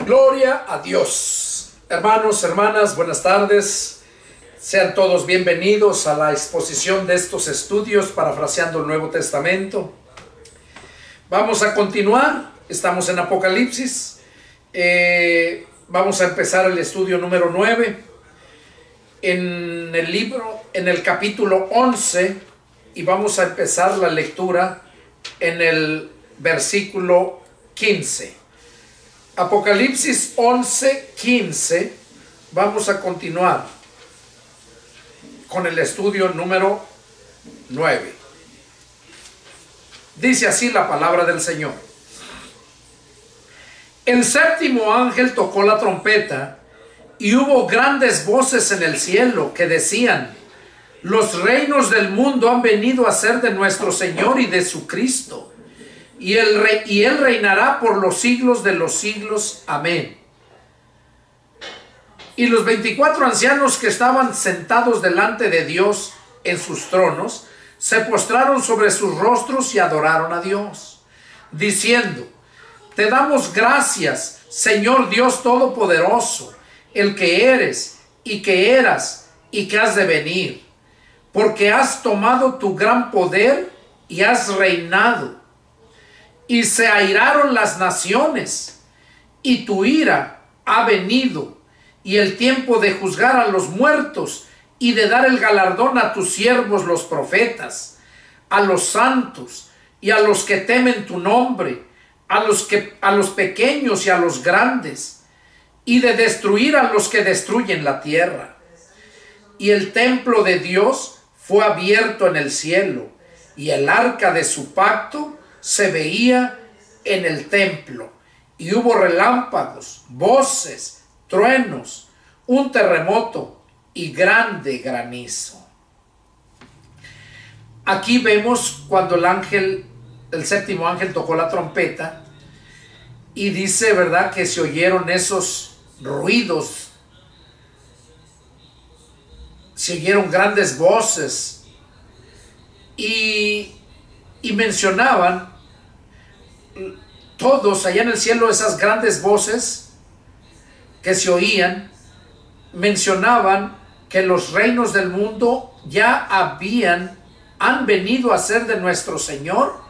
Gloria a Dios. Hermanos, hermanas, buenas tardes. Sean todos bienvenidos a la exposición de estos estudios parafraseando el Nuevo Testamento. Vamos a continuar. Estamos en Apocalipsis. Vamos a empezar el estudio número 9 en el libro, en el capítulo 11, y vamos a empezar la lectura en el versículo 15. Apocalipsis 11, 15. Vamos a continuar con el estudio número 9. Dice así la palabra del Señor. El séptimo ángel tocó la trompeta y hubo grandes voces en el cielo que decían: los reinos del mundo han venido a ser de nuestro Señor y de su Cristo, y él reinará por los siglos de los siglos. Amén. Y los 24 ancianos que estaban sentados delante de Dios en sus tronos se postraron sobre sus rostros y adoraron a Dios, diciendo: te damos gracias, Señor Dios Todopoderoso, el que eres y que eras y que has de venir, porque has tomado tu gran poder y has reinado. Y se airaron las naciones, y tu ira ha venido, y el tiempo de juzgar a los muertos y de dar el galardón a tus siervos los profetas, a los santos y a los que temen tu nombre, a los pequeños y a los grandes, y de destruir a los que destruyen la tierra. Y el templo de Dios fue abierto en el cielo, y el arca de su pacto se veía en el templo, y hubo relámpagos, voces, truenos, un terremoto y grande granizo. Aquí vemos cuando el séptimo ángel tocó la trompeta, y dice, ¿verdad?, que se oyeron esos ruidos, se oyeron grandes voces, y mencionaban todos allá en el cielo, esas grandes voces que se oían, mencionaban que los reinos del mundo ya han venido a ser de nuestro Señor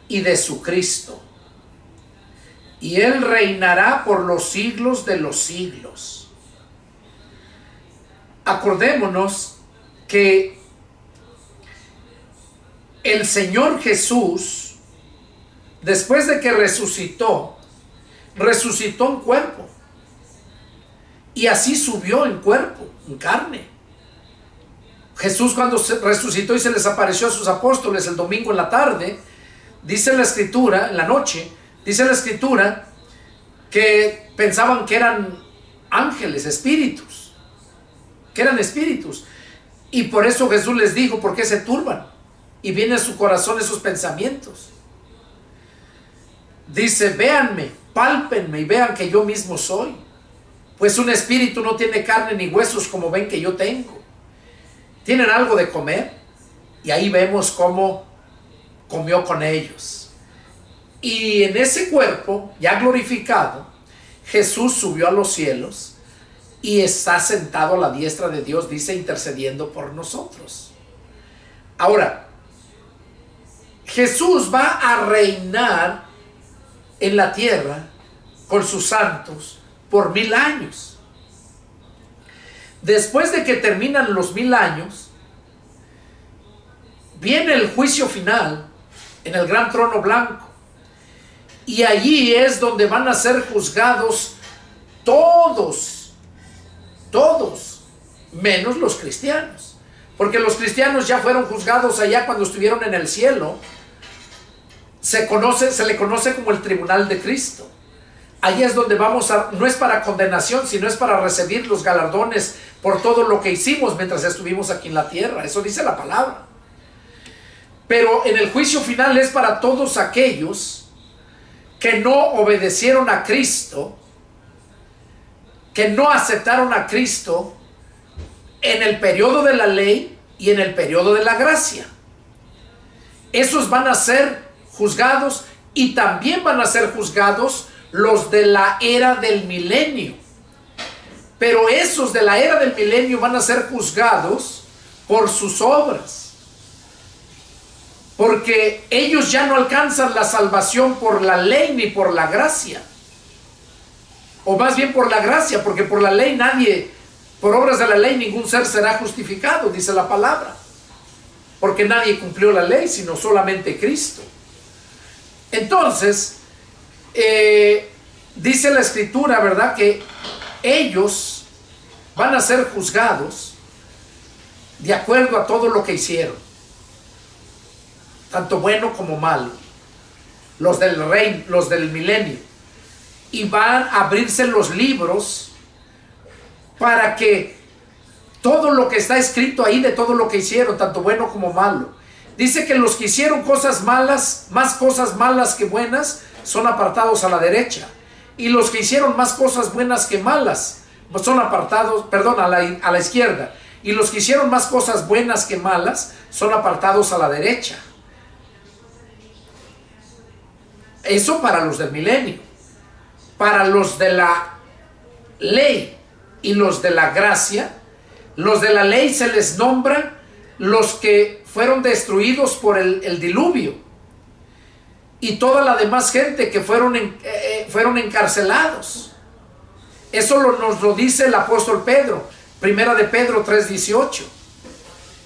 y de su Cristo, y Él reinará por los siglos de los siglos. Acordémonos que el Señor Jesús, después de que resucitó en cuerpo, y así subió en cuerpo, en carne. Jesús, cuando resucitó y se les apareció a sus apóstoles el domingo en la tarde, dice la Escritura, en la noche, dice la Escritura que pensaban que eran ángeles, espíritus, que eran espíritus, y por eso Jesús les dijo: ¿por qué se turban? Y viene a su corazón esos pensamientos. Dice: véanme, pálpenme y vean que yo mismo soy, pues un espíritu no tiene carne ni huesos como ven que yo tengo. ¿Tienen algo de comer? Y ahí vemos cómo comió con ellos. Y en ese cuerpo ya glorificado, Jesús subió a los cielos y está sentado a la diestra de Dios, dice, intercediendo por nosotros. Ahora, Jesús va a reinar en la tierra con sus santos por 1000 años. Después de que terminan los 1000 años, viene el juicio final en el gran trono blanco, y allí es donde van a ser juzgados todos, menos los cristianos, porque los cristianos ya fueron juzgados allá cuando estuvieron en el cielo. Se le conoce como el tribunal de Cristo. Allí es donde no es para condenación, sino es para recibir los galardones por todo lo que hicimos mientras estuvimos aquí en la tierra. Eso dice la palabra. Pero en el juicio final es para todos aquellos que no obedecieron a Cristo, que no aceptaron a Cristo en el periodo de la ley y en el periodo de la gracia. Esos van a ser juzgados, y también van a ser juzgados los de la era del milenio. Pero esos de la era del milenio van a ser juzgados por sus obras, porque ellos ya no alcanzan la salvación por la ley ni por la gracia, o más bien por la gracia, porque por la ley nadie, por obras de la ley ningún ser será justificado, dice la palabra, porque nadie cumplió la ley sino solamente Cristo. Entonces dice la escritura, ¿verdad?, que ellos van a ser juzgados de acuerdo a todo lo que hicieron, tanto bueno como malo, los del reino, los del milenio, y van a abrirse los libros para que todo lo que está escrito ahí de todo lo que hicieron, tanto bueno como malo. Dice que los que hicieron cosas malas, más cosas malas que buenas, son apartados a la derecha, y los que hicieron más cosas buenas que malas son apartados, perdón, a la izquierda, y los que hicieron más cosas buenas que malas son apartados a la derecha. Eso para los del milenio. Para los de la ley y los de la gracia, los de la ley se les nombra los que fueron destruidos por el diluvio, y toda la demás gente que fueron encarcelados. Eso nos lo dice el apóstol Pedro, primera de Pedro 3:18.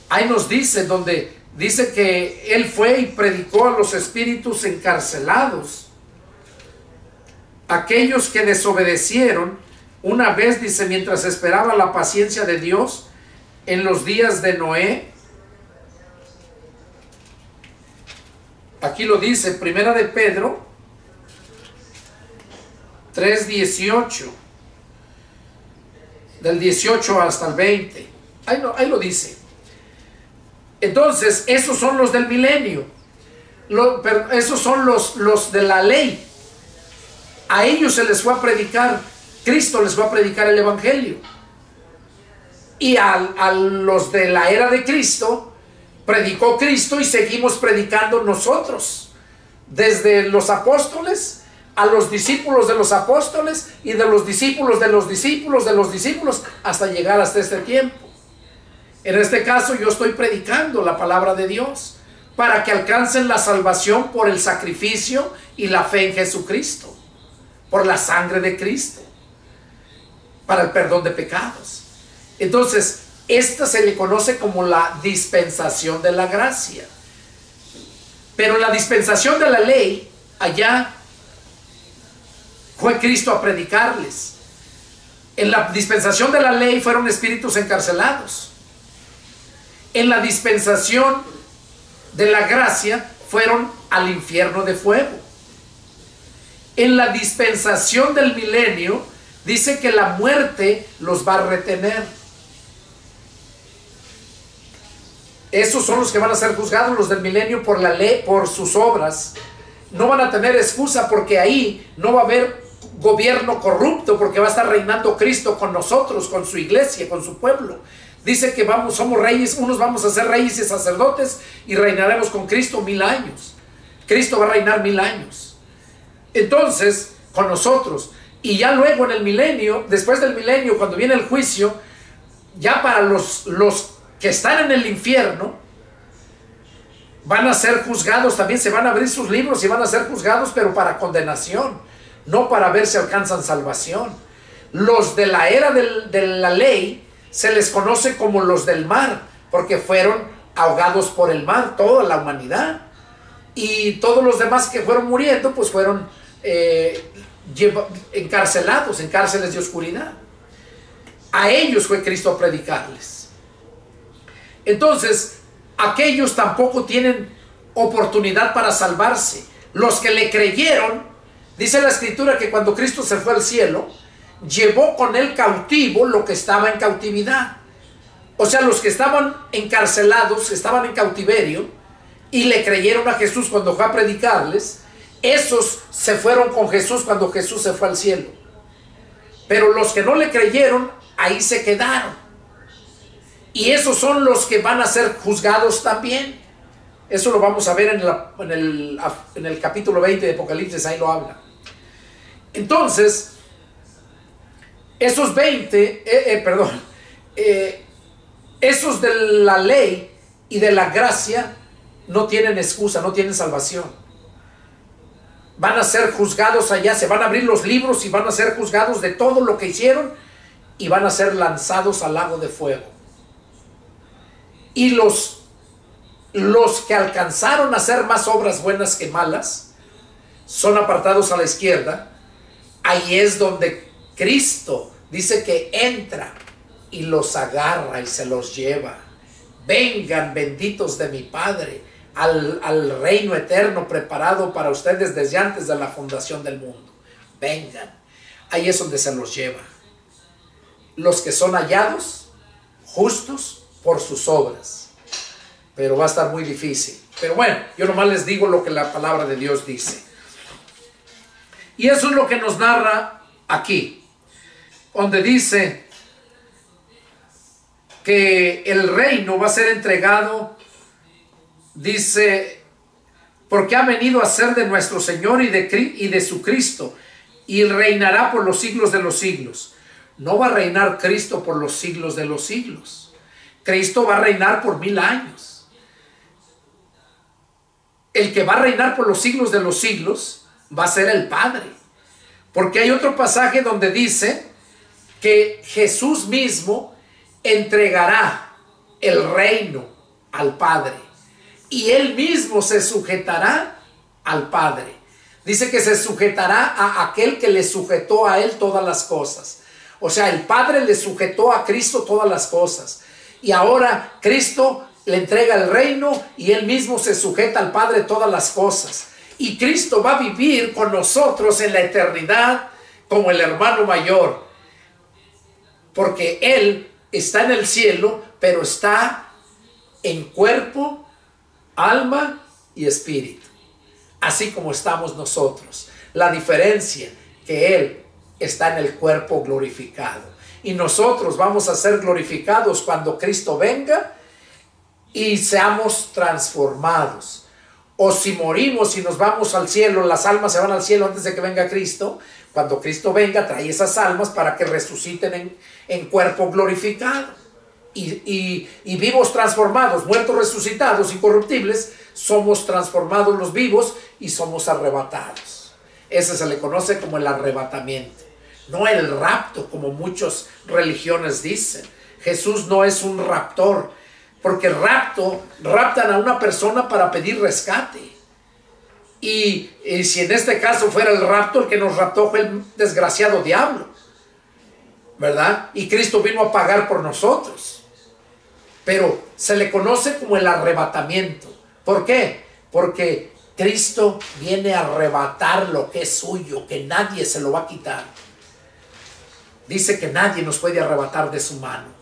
Ahí nos dice, donde dice que él fue y predicó a los espíritus encarcelados, aquellos que desobedecieron una vez, dice, mientras esperaba la paciencia de Dios en los días de Noé. Aquí lo dice, primera de Pedro 3:18, del 18 hasta el 20. Ahí lo dice. Entonces, esos son los del milenio. Esos son los de la ley. A ellos se les fue a predicar, Cristo les fue a predicar el evangelio. Y a los de la era de Cristo, predicó Cristo y seguimos predicando nosotros. Desde los apóstoles a los discípulos de los apóstoles, y de los discípulos de los discípulos de los discípulos, hasta llegar hasta este tiempo. En este caso yo estoy predicando la palabra de Dios para que alcancen la salvación por el sacrificio y la fe en Jesucristo, por la sangre de Cristo, para el perdón de pecados. Entonces, esta se le conoce como la dispensación de la gracia. Pero la dispensación de la ley, allá fue Cristo a predicarles. En la dispensación de la ley fueron espíritus encarcelados. En la dispensación de la gracia fueron al infierno de fuego. En la dispensación del milenio dice que la muerte los va a retener. Esos son los que van a ser juzgados, los del milenio, por la ley, por sus obras. No van a tener excusa, porque ahí no va a haber gobierno corrupto, porque va a estar reinando Cristo con nosotros, con su iglesia, con su pueblo. Dice que somos reyes, unos vamos a ser reyes y sacerdotes, y reinaremos con Cristo 1000 años. Cristo va a reinar 1000 años. Entonces, con nosotros. Y ya luego en el milenio, después del milenio, cuando viene el juicio, ya para los que están en el infierno, van a ser juzgados también. Se van a abrir sus libros y van a ser juzgados, pero para condenación, no para ver si alcanzan salvación. Los de la era de la ley se les conoce como los del mar, porque fueron ahogados por el mar, toda la humanidad. Y todos los demás que fueron muriendo, pues fueron encarcelados en cárceles de oscuridad. A ellos fue Cristo a predicarles. Entonces, aquellos tampoco tienen oportunidad para salvarse. Los que le creyeron, dice la escritura que cuando Cristo se fue al cielo, llevó con él cautivo lo que estaba en cautividad. O sea, los que estaban encarcelados, estaban en cautiverio, y le creyeron a Jesús cuando fue a predicarles, esos se fueron con Jesús cuando Jesús se fue al cielo. Pero los que no le creyeron, ahí se quedaron. Y esos son los que van a ser juzgados también. Eso lo vamos a ver en el capítulo 20 de Apocalipsis, ahí lo habla. Entonces, esos 20, esos de la ley y de la gracia no tienen excusa, no tienen salvación. Van a ser juzgados allá, se van a abrir los libros y van a ser juzgados de todo lo que hicieron y van a ser lanzados al lago de fuego. Y los que alcanzaron a hacer más obras buenas que malas son apartados a la izquierda. Ahí es donde Cristo dice que entra y los agarra y se los lleva. Vengan, benditos de mi Padre, al reino eterno preparado para ustedes desde antes de la fundación del mundo. Vengan. Ahí es donde se los lleva. Los que son hallados justos por sus obras. Pero va a estar muy difícil. Pero bueno, yo nomás les digo lo que la palabra de Dios dice. Y eso es lo que nos narra aquí, donde dice que el reino va a ser entregado, dice, porque ha venido a ser de nuestro Señor y de su Cristo, y reinará por los siglos de los siglos. No va a reinar Cristo por los siglos de los siglos. Cristo va a reinar por 1000 años. El que va a reinar por los siglos de los siglos va a ser el Padre. Porque hay otro pasaje donde dice que Jesús mismo entregará el reino al Padre. Y Él mismo se sujetará al Padre. Dice que se sujetará a aquel que le sujetó a Él todas las cosas. O sea, el Padre le sujetó a Cristo todas las cosas. Y ahora Cristo le entrega el reino y Él mismo se sujeta al Padre todas las cosas. Y Cristo va a vivir con nosotros en la eternidad como el hermano mayor. Porque Él está en el cielo, pero está en cuerpo, alma y espíritu. Así como estamos nosotros. La diferencia que Él está en el cuerpo glorificado. Y nosotros vamos a ser glorificados cuando Cristo venga y seamos transformados. O si morimos y nos vamos al cielo, las almas se van al cielo antes de que venga Cristo. Cuando Cristo venga, trae esas almas para que resuciten en cuerpo glorificado. Y vivos transformados, muertos resucitados, incorruptibles, somos transformados los vivos y somos arrebatados. Ese se le conoce como el arrebatamiento. No el rapto, como muchas religiones dicen. Jesús no es un raptor, porque raptan a una persona para pedir rescate. Y si en este caso fuera el rapto, el que nos raptó fue el desgraciado diablo, ¿verdad? Y Cristo vino a pagar por nosotros. Pero se le conoce como el arrebatamiento. ¿Por qué? Porque Cristo viene a arrebatar lo que es suyo, que nadie se lo va a quitar. Dice que nadie nos puede arrebatar de su mano.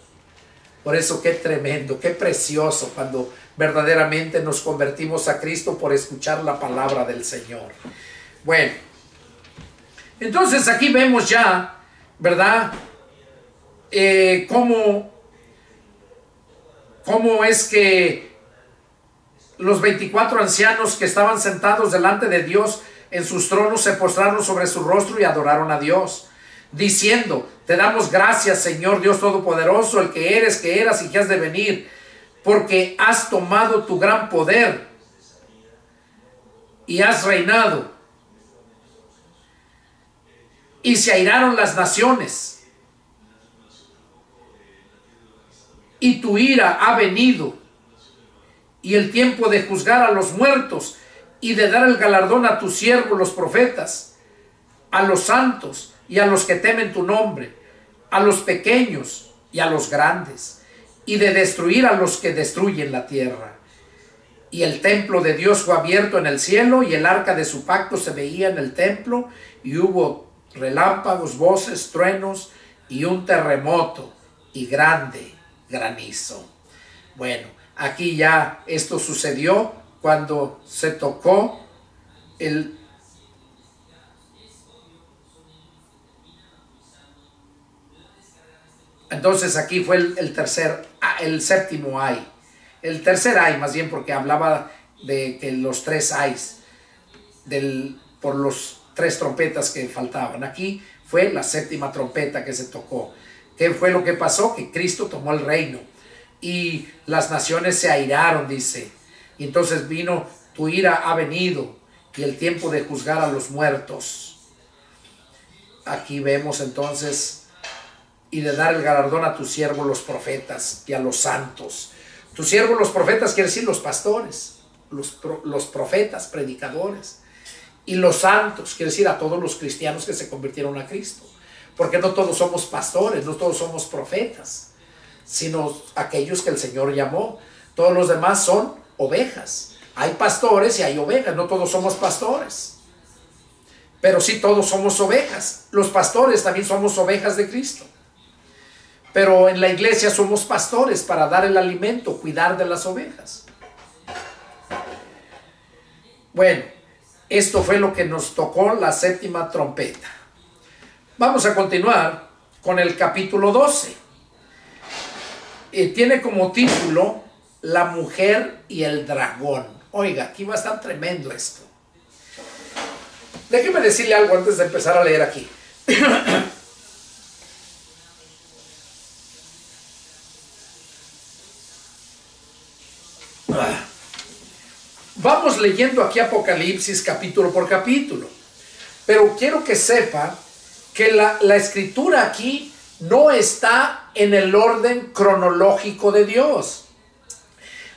Por eso qué tremendo, qué precioso cuando verdaderamente nos convertimos a Cristo por escuchar la palabra del Señor. Bueno, entonces aquí vemos ya, ¿verdad? Cómo es que los 24 ancianos que estaban sentados delante de Dios en sus tronos se postraron sobre su rostro y adoraron a Dios, diciendo: te damos gracias, Señor Dios Todopoderoso, el que eres, que eras y que has de venir, porque has tomado tu gran poder y has reinado. Y se airaron las naciones, y tu ira ha venido, y el tiempo de juzgar a los muertos y de dar el galardón a tus siervos los profetas, a los santos y a los que temen tu nombre, a los pequeños y a los grandes, y de destruir a los que destruyen la tierra. Y el templo de Dios fue abierto en el cielo, y el arca de su pacto se veía en el templo, y hubo relámpagos, voces, truenos, y un terremoto, y grande granizo. Bueno, aquí ya esto sucedió cuando se tocó el entonces aquí fue el séptimo ay. El tercer ay, más bien, porque hablaba de que los tres ayes por los 3 trompetas que faltaban. Aquí fue la 7ª trompeta que se tocó. ¿Qué fue lo que pasó? Que Cristo tomó el reino y las naciones se airaron, dice. Y entonces vino, tu ira ha venido y el tiempo de juzgar a los muertos. Aquí vemos entonces, y de dar el galardón a tus siervos los profetas y a los santos. Tus siervos los profetas quiere decir los pastores, los profetas, predicadores. Y los santos quiere decir a todos los cristianos que se convirtieron a Cristo. Porque no todos somos pastores, no todos somos profetas, sino aquellos que el Señor llamó. Todos los demás son ovejas. Hay pastores y hay ovejas, no todos somos pastores. Pero sí todos somos ovejas. Los pastores también somos ovejas de Cristo. Pero en la iglesia somos pastores para dar el alimento, cuidar de las ovejas. Bueno, esto fue lo que nos tocó la 7ª trompeta. Vamos a continuar con el capítulo 12. Tiene como título La mujer y el dragón. Oiga, aquí va a estar tremendo esto. Déjeme decirle algo antes de empezar a leer aquí. Vamos leyendo aquí Apocalipsis capítulo por capítulo. Pero quiero que sepa que la escritura aquí no está en el orden cronológico de Dios.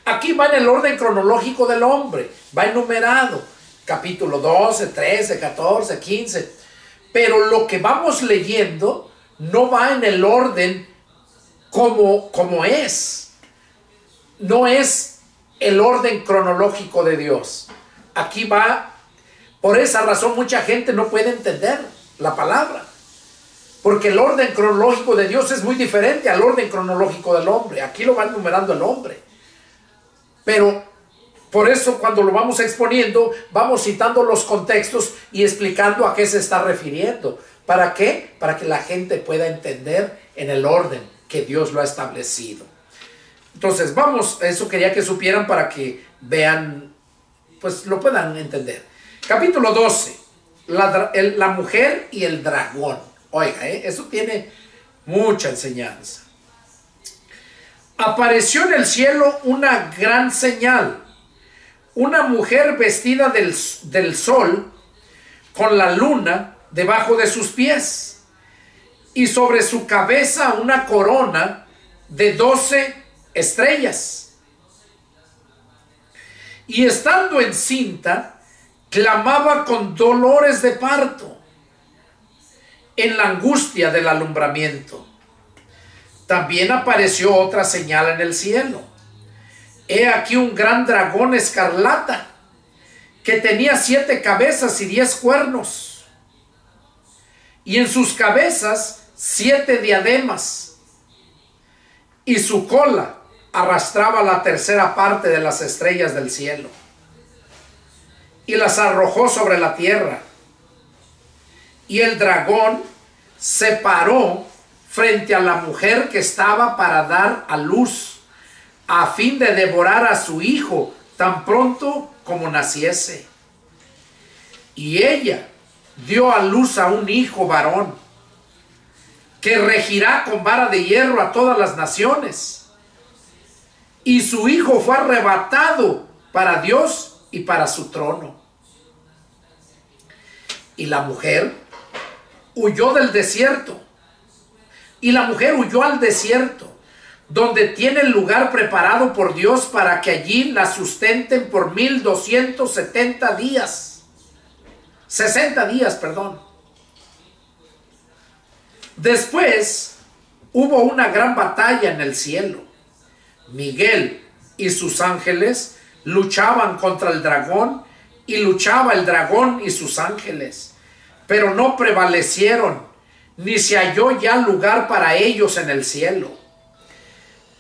Aquí va en el orden cronológico del hombre, va enumerado, capítulo 12, 13, 14, 15, pero lo que vamos leyendo no va en el orden como es, no es el orden cronológico de Dios. Aquí va, por esa razón mucha gente no puede entender la palabra, porque el orden cronológico de Dios es muy diferente al orden cronológico del hombre. Aquí lo va enumerando el hombre, pero por eso cuando lo vamos exponiendo, vamos citando los contextos y explicando a qué se está refiriendo. ¿Para qué? Para que la gente pueda entender en el orden que Dios lo ha establecido. Entonces, vamos, eso quería que supieran para que vean, pues lo puedan entender. Capítulo 12, la mujer y el dragón. Oiga, eso tiene mucha enseñanza. Apareció en el cielo una gran señal. Una mujer vestida del sol, con la luna debajo de sus pies, y sobre su cabeza una corona de 12 estrellas. Y estando encinta, clamaba con dolores de parto, en la angustia del alumbramiento. También apareció otra señal en el cielo. He aquí un gran dragón escarlata, que tenía 7 cabezas y 10 cuernos, y en sus cabezas 7 diademas, y su cola arrastraba la 3ª parte de las estrellas del cielo, y las arrojó sobre la tierra. Y el dragón se paró frente a la mujer que estaba para dar a luz, a fin de devorar a su hijo tan pronto como naciese. Y ella dio a luz a un hijo varón, que regirá con vara de hierro a todas las naciones. Y su hijo fue arrebatado para Dios y para su trono. Y la mujer huyó del desierto. Y la mujer huyó al desierto, donde tiene el lugar preparado por Dios para que allí la sustenten por 1270 días. 60 días, perdón. Después hubo una gran batalla en el cielo. Miguel y sus ángeles luchaban contra el dragón, y luchaba el dragón y sus ángeles, pero no prevalecieron, ni se halló ya lugar para ellos en el cielo.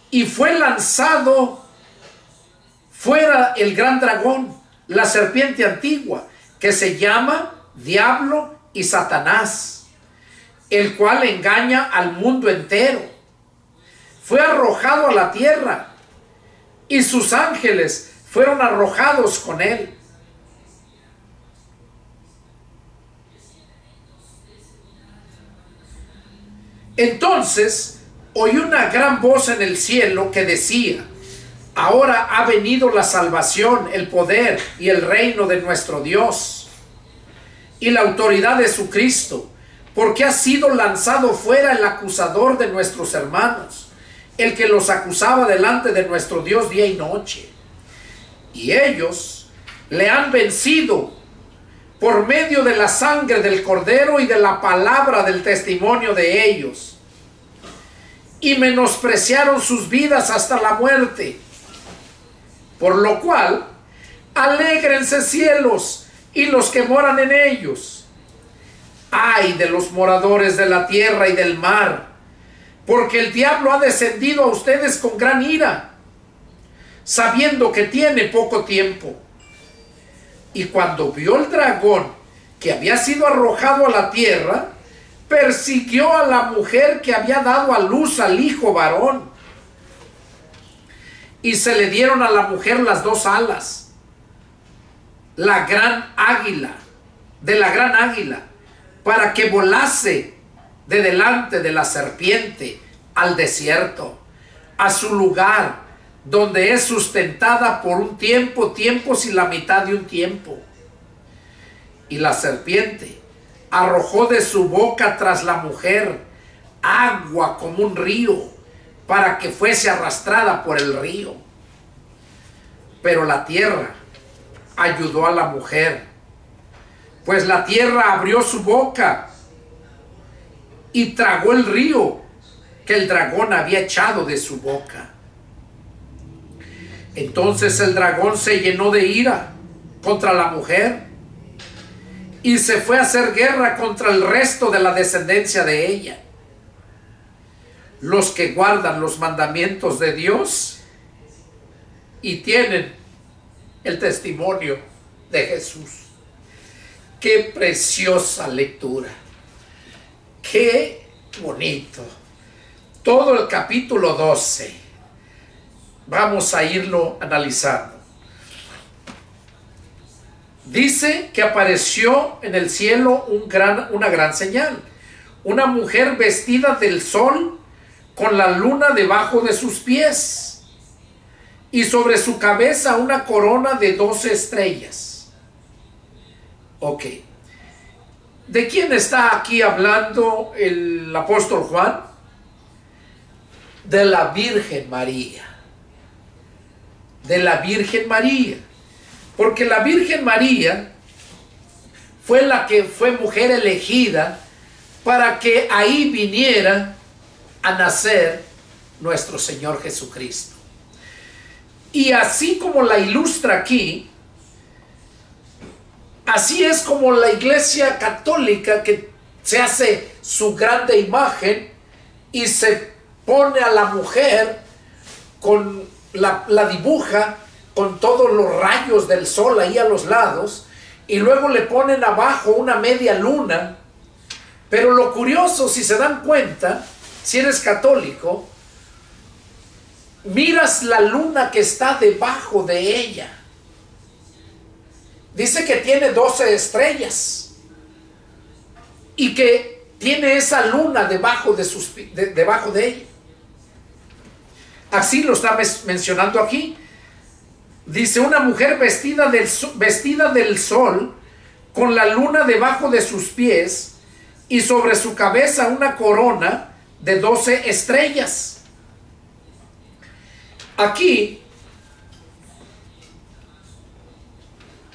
Y fue lanzado fuera el gran dragón, la serpiente antigua, que se llama Diablo y Satanás, el cual engaña al mundo entero. Fue arrojado a la tierra, y sus ángeles fueron arrojados con él. Entonces oí una gran voz en el cielo que decía: ahora ha venido la salvación, el poder y el reino de nuestro Dios y la autoridad de su Cristo, porque ha sido lanzado fuera el acusador de nuestros hermanos, el que los acusaba delante de nuestro Dios día y noche. Y ellos le han vencido por medio de la sangre del Cordero y de la palabra del testimonio de ellos, y menospreciaron sus vidas hasta la muerte. Por lo cual, alégrense cielos y los que moran en ellos. Ay de los moradores de la tierra y del mar, porque el diablo ha descendido a ustedes con gran ira, sabiendo que tiene poco tiempo. Y cuando vio el dragón que había sido arrojado a la tierra, persiguió a la mujer que había dado a luz al hijo varón. Y se le dieron a la mujer las dos alas, la gran águila, de la gran águila, para que volase de delante de la serpiente al desierto, a su lugar, donde es sustentada por un tiempo, tiempos y la mitad de un tiempo. Y la serpiente arrojó de su boca tras la mujer agua como un río, para que fuese arrastrada por el río. Pero la tierra ayudó a la mujer, pues la tierra abrió su boca y tragó el río que el dragón había echado de su boca. Entonces el dragón se llenó de ira contra la mujer y se fue a hacer guerra contra el resto de la descendencia de ella, los que guardan los mandamientos de Dios y tienen el testimonio de Jesús. Qué preciosa lectura, qué bonito. Todo el capítulo 12 vamos a irlo analizando. Dice que apareció en el cielo una gran señal, una mujer vestida del sol con la luna debajo de sus pies y sobre su cabeza una corona de 12 estrellas. Ok. ¿De quién está aquí hablando el apóstol Juan? De la Virgen María. De la Virgen María. Porque la Virgen María fue la que fue mujer elegida para que ahí viniera a nacer nuestro Señor Jesucristo. Y así como la ilustra aquí, así es como la Iglesia Católica, que se hace su grande imagen y se pone a la mujer con la dibuja con todos los rayos del sol ahí a los lados, y luego le ponen abajo una media luna. Pero lo curioso, si se dan cuenta, si eres católico, miras la luna que está debajo de ella. Dice que tiene 12 estrellas y que tiene esa luna debajo de ella. Así lo está mencionando aquí. Dice: una mujer vestida del sol, con la luna debajo de sus pies, y sobre su cabeza una corona de 12 estrellas. Aquí,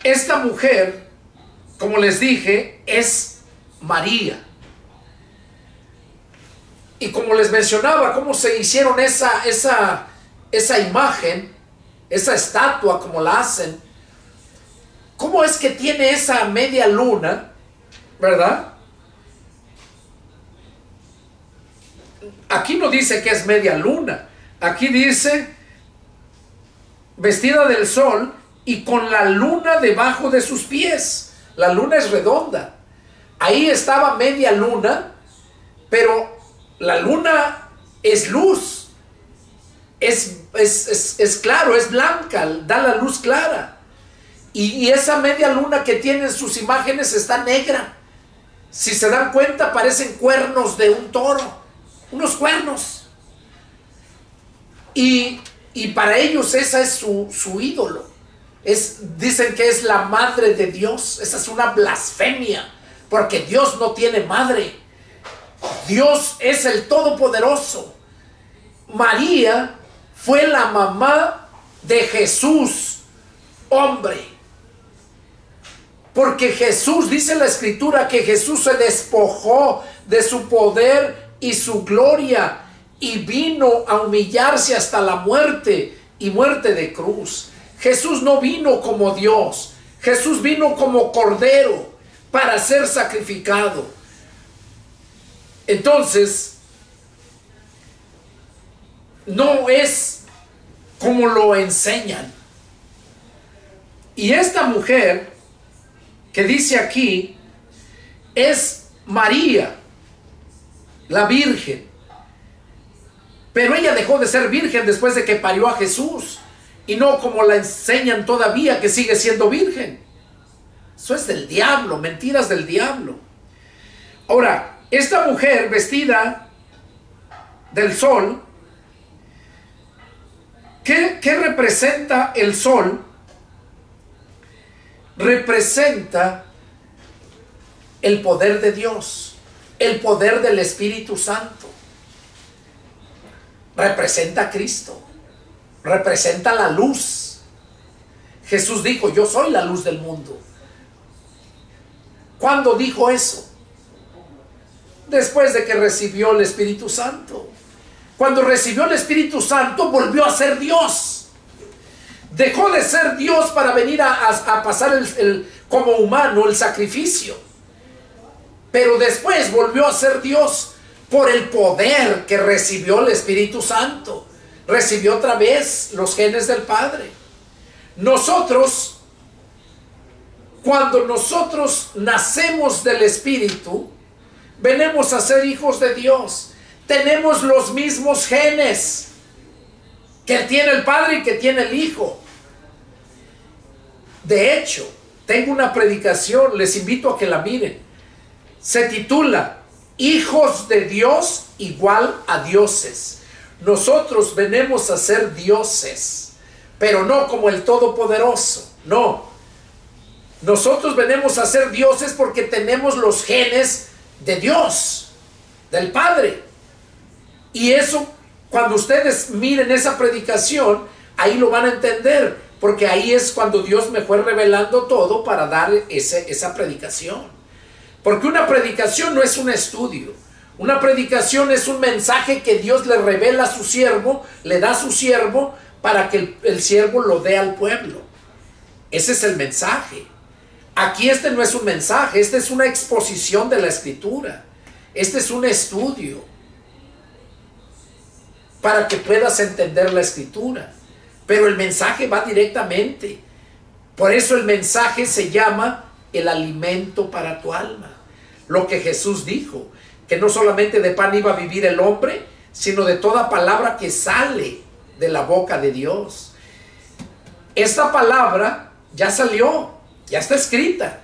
esta mujer, como les dije, es María. Y como les mencionaba, cómo se hicieron esa imagen, esa estatua, como la hacen. ¿Cómo es que tiene esa media luna, verdad? Aquí no dice que es media luna. Aquí dice vestida del sol y con la luna debajo de sus pies. La luna es redonda. Ahí estaba media luna, pero la luna es luz. Es claro, es blanca, da la luz clara. Y esa media luna que tienen sus imágenes está negra. Si se dan cuenta, parecen cuernos de un toro. unos cuernos. Y para ellos esa es su ídolo. Dicen que es la madre de Dios. Esa es una blasfemia, porque Dios no tiene madre. Dios es el Todopoderoso. María fue la mamá de Jesús, hombre. Porque Jesús, dice la Escritura, que Jesús se despojó de su poder y su gloria y vino a humillarse hasta la muerte y muerte de cruz. Jesús no vino como Dios. Jesús vino como cordero para ser sacrificado. Entonces, no es como lo enseñan. Y esta mujer que dice aquí es María, la Virgen. Pero ella dejó de ser virgen después de que parió a Jesús, y no como la enseñan todavía, que sigue siendo virgen. Eso es del diablo, mentiras del diablo. Ahora, esta mujer vestida del sol, ¿qué representa el sol? Representa el poder de Dios, el poder del Espíritu Santo. Representa a Cristo, representa la luz. Jesús dijo: yo soy la luz del mundo. ¿Cuándo dijo eso? Después de que recibió el Espíritu Santo. Cuando recibió el Espíritu Santo, volvió a ser Dios. Dejó de ser Dios para venir a pasar como humano el sacrificio. Pero después volvió a ser Dios por el poder que recibió el Espíritu Santo. Recibió otra vez los genes del Padre. Nosotros, cuando nosotros nacemos del Espíritu, venimos a ser hijos de Dios. Tenemos los mismos genes que tiene el Padre y que tiene el Hijo. De hecho, tengo una predicación, les invito a que la miren. Se titula Hijos de Dios igual a dioses. Nosotros venimos a ser dioses, pero no como el Todopoderoso, no. Nosotros venimos a ser dioses porque tenemos los genes de Dios, del Padre. Y eso, cuando ustedes miren esa predicación, ahí lo van a entender, porque ahí es cuando Dios me fue revelando todo para dar esa predicación. Porque una predicación no es un estudio. Una predicación es un mensaje que Dios le revela a su siervo, le da a su siervo para que el siervo lo dé al pueblo. Ese es el mensaje. Aquí este no es un mensaje, este es una exposición de la Escritura. Este es un estudio para que puedas entender la Escritura. Pero el mensaje va directamente. Por eso el mensaje se llama el alimento para tu alma. Lo que Jesús dijo, que no solamente de pan iba a vivir el hombre, sino de toda palabra que sale de la boca de Dios. Esta palabra ya salió, ya está escrita,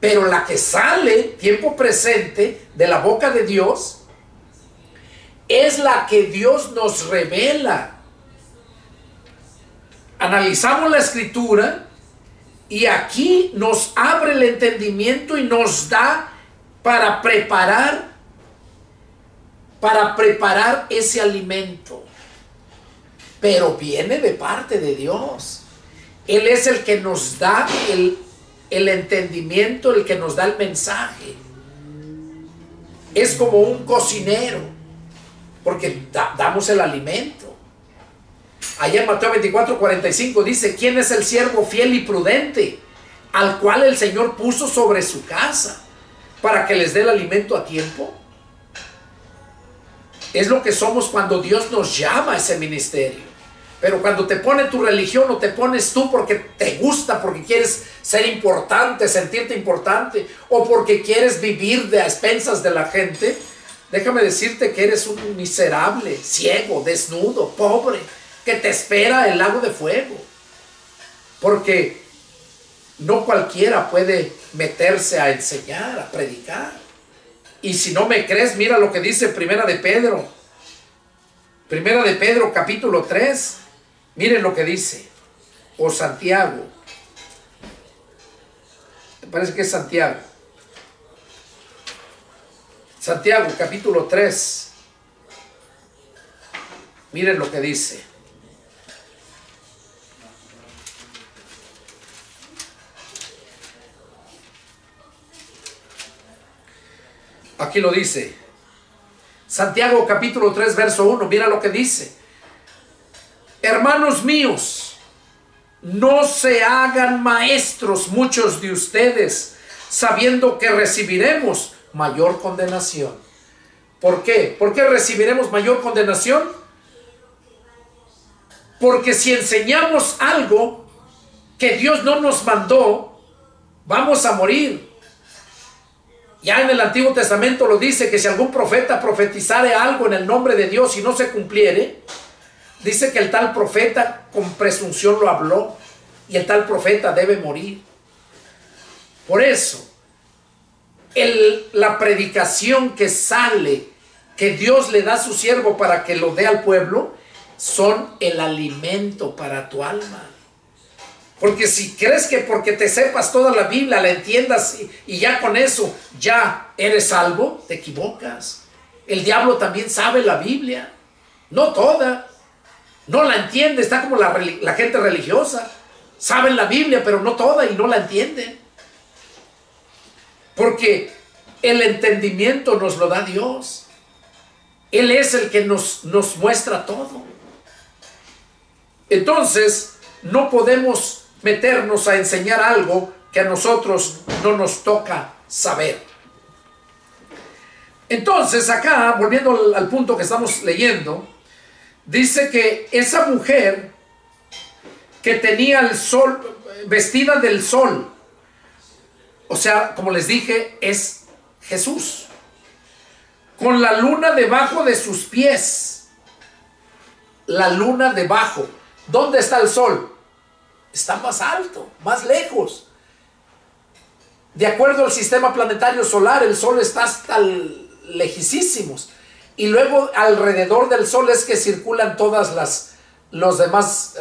pero la que sale, tiempo presente, de la boca de Dios, es la que Dios nos revela. Analizamos la Escritura y aquí nos abre el entendimiento y nos da para preparar ese alimento. Pero viene de parte de Dios. Él es el que nos da el entendimiento, el que nos da el mensaje. Es como un cocinero, porque damos el alimento. Allá en Mateo 24:45 dice: ¿quién es el siervo fiel y prudente, al cual el Señor puso sobre su casa, para que les dé el alimento a tiempo? Es lo que somos cuando Dios nos llama a ese ministerio. Pero cuando te pone tu religión, o te pones tú porque te gusta, porque quieres ser importante, sentirte importante, o porque quieres vivir a expensas de la gente, déjame decirte que eres un miserable, ciego, desnudo, pobre, que te espera el lago de fuego. Porque no cualquiera puede meterse a enseñar, a predicar. Y si no me crees, mira lo que dice Primera de Pedro. Primera de Pedro, capítulo 3. Miren lo que dice. O Santiago. Me parece que es Santiago. Santiago, capítulo 3. Miren lo que dice. Aquí lo dice. Santiago capítulo 3 verso 1. Mira lo que dice. Hermanos míos, no se hagan maestros muchos de ustedes, sabiendo que recibiremos mayor condenación. ¿Por qué? ¿Por qué recibiremos mayor condenación? Porque si enseñamos algo que Dios no nos mandó, vamos a morir. Ya en el Antiguo Testamento lo dice, que si algún profeta profetizare algo en el nombre de Dios y no se cumpliere, dice que el tal profeta con presunción lo habló y el tal profeta debe morir. Por eso, la predicación que sale, que Dios le da a su siervo para que lo dé al pueblo, son el alimento para tu alma. Porque si crees que porque te sepas toda la Biblia, la entiendas y ya con eso ya eres salvo, te equivocas. El diablo también sabe la Biblia, no toda, no la entiende, está como la gente religiosa. Saben la Biblia, pero no toda y no la entienden. Porque el entendimiento nos lo da Dios. Él es el que nos muestra todo. Entonces, no podemos meternos a enseñar algo que a nosotros no nos toca saber. Entonces, acá, volviendo al punto que estamos leyendo, dice que esa mujer que tenía el sol, vestida del sol, o sea, como les dije, es Jesús, con la luna debajo de sus pies. La luna debajo. ¿Dónde está el sol? Está más alto, más lejos. De acuerdo al sistema planetario solar, el sol está hasta lejísimos. Y luego alrededor del sol es que circulan todas los demás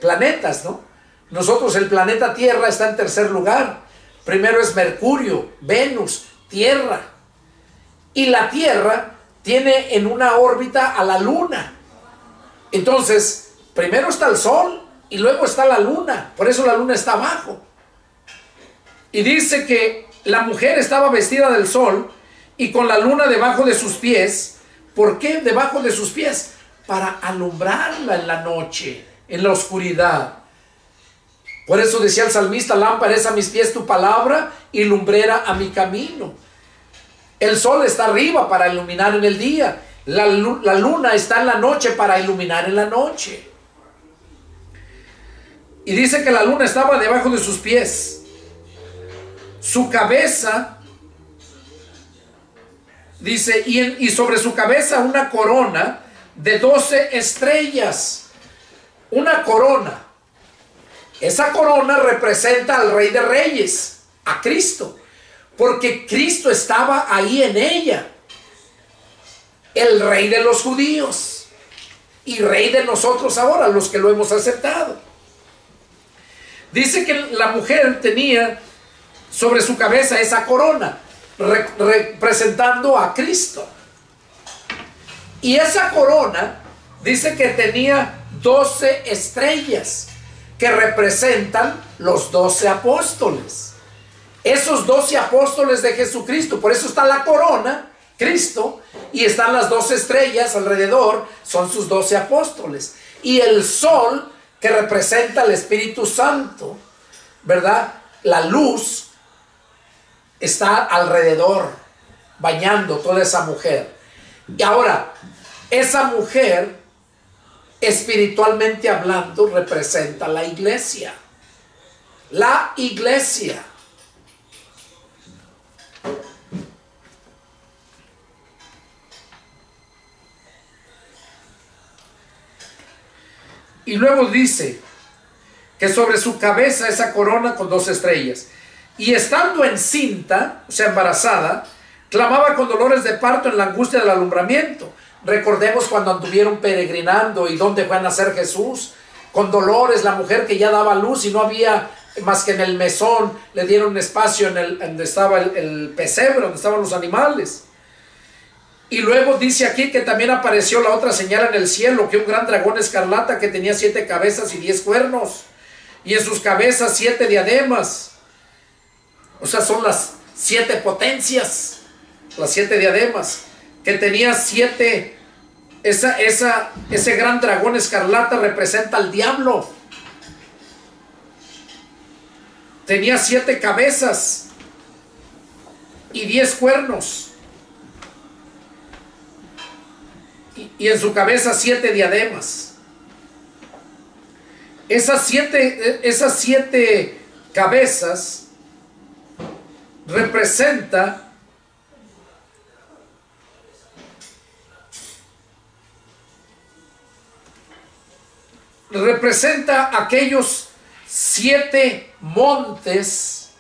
planetas, ¿no? Nosotros, el planeta Tierra está en tercer lugar. Primero es Mercurio, Venus, Tierra. Y la Tierra tiene en una órbita a la Luna. Entonces, primero está el Sol y luego está la Luna. Por eso la Luna está abajo. Y dice que la mujer estaba vestida del Sol y con la Luna debajo de sus pies. ¿Por qué debajo de sus pies? Para alumbrarla en la noche, en la oscuridad. Por eso decía el salmista: lámpara es a mis pies tu palabra y lumbrera a mi camino. El sol está arriba para iluminar en el día. La luna está en la noche para iluminar en la noche. Y dice que la luna estaba debajo de sus pies. Su cabeza, dice, y sobre su cabeza una corona de 12 estrellas. Una corona. Esa corona representa al Rey de Reyes, a Cristo, porque Cristo estaba ahí en ella, el Rey de los judíos y Rey de nosotros ahora, los que lo hemos aceptado. Dice que la mujer tenía sobre su cabeza esa corona, representando a Cristo. Y esa corona dice que tenía 12 estrellas, que representan los 12 apóstoles. Esos 12 apóstoles de Jesucristo. Por eso está la corona, Cristo, y están las 12 estrellas alrededor, son sus 12 apóstoles. Y el sol, que representa al Espíritu Santo, ¿verdad? La luz está alrededor, bañando toda esa mujer. Y ahora, esa mujer, espiritualmente hablando, representa la iglesia. La iglesia. Y luego dice que sobre su cabeza esa corona con 2 estrellas. Y estando encinta, o sea, embarazada, Clamaba con dolores de parto en la angustia del alumbramiento. Recordemos cuando anduvieron peregrinando y dónde fue a nacer Jesús. Con dolores, la mujer que ya daba luz y no había más que en el mesón, le dieron espacio donde estaba el pesebre, donde estaban los animales. Y luego dice aquí que también apareció la otra señal en el cielo, que un gran dragón escarlata que tenía 7 cabezas y 10 cuernos, y en sus cabezas 7 diademas. O sea, son las 7 potencias, las 7 diademas, que tenía 7. Ese gran dragón escarlata representa al diablo. Tenía 7 cabezas y 10 cuernos. Y en su cabeza 7 diademas. Esas siete cabezas representa aquellos 7 montes,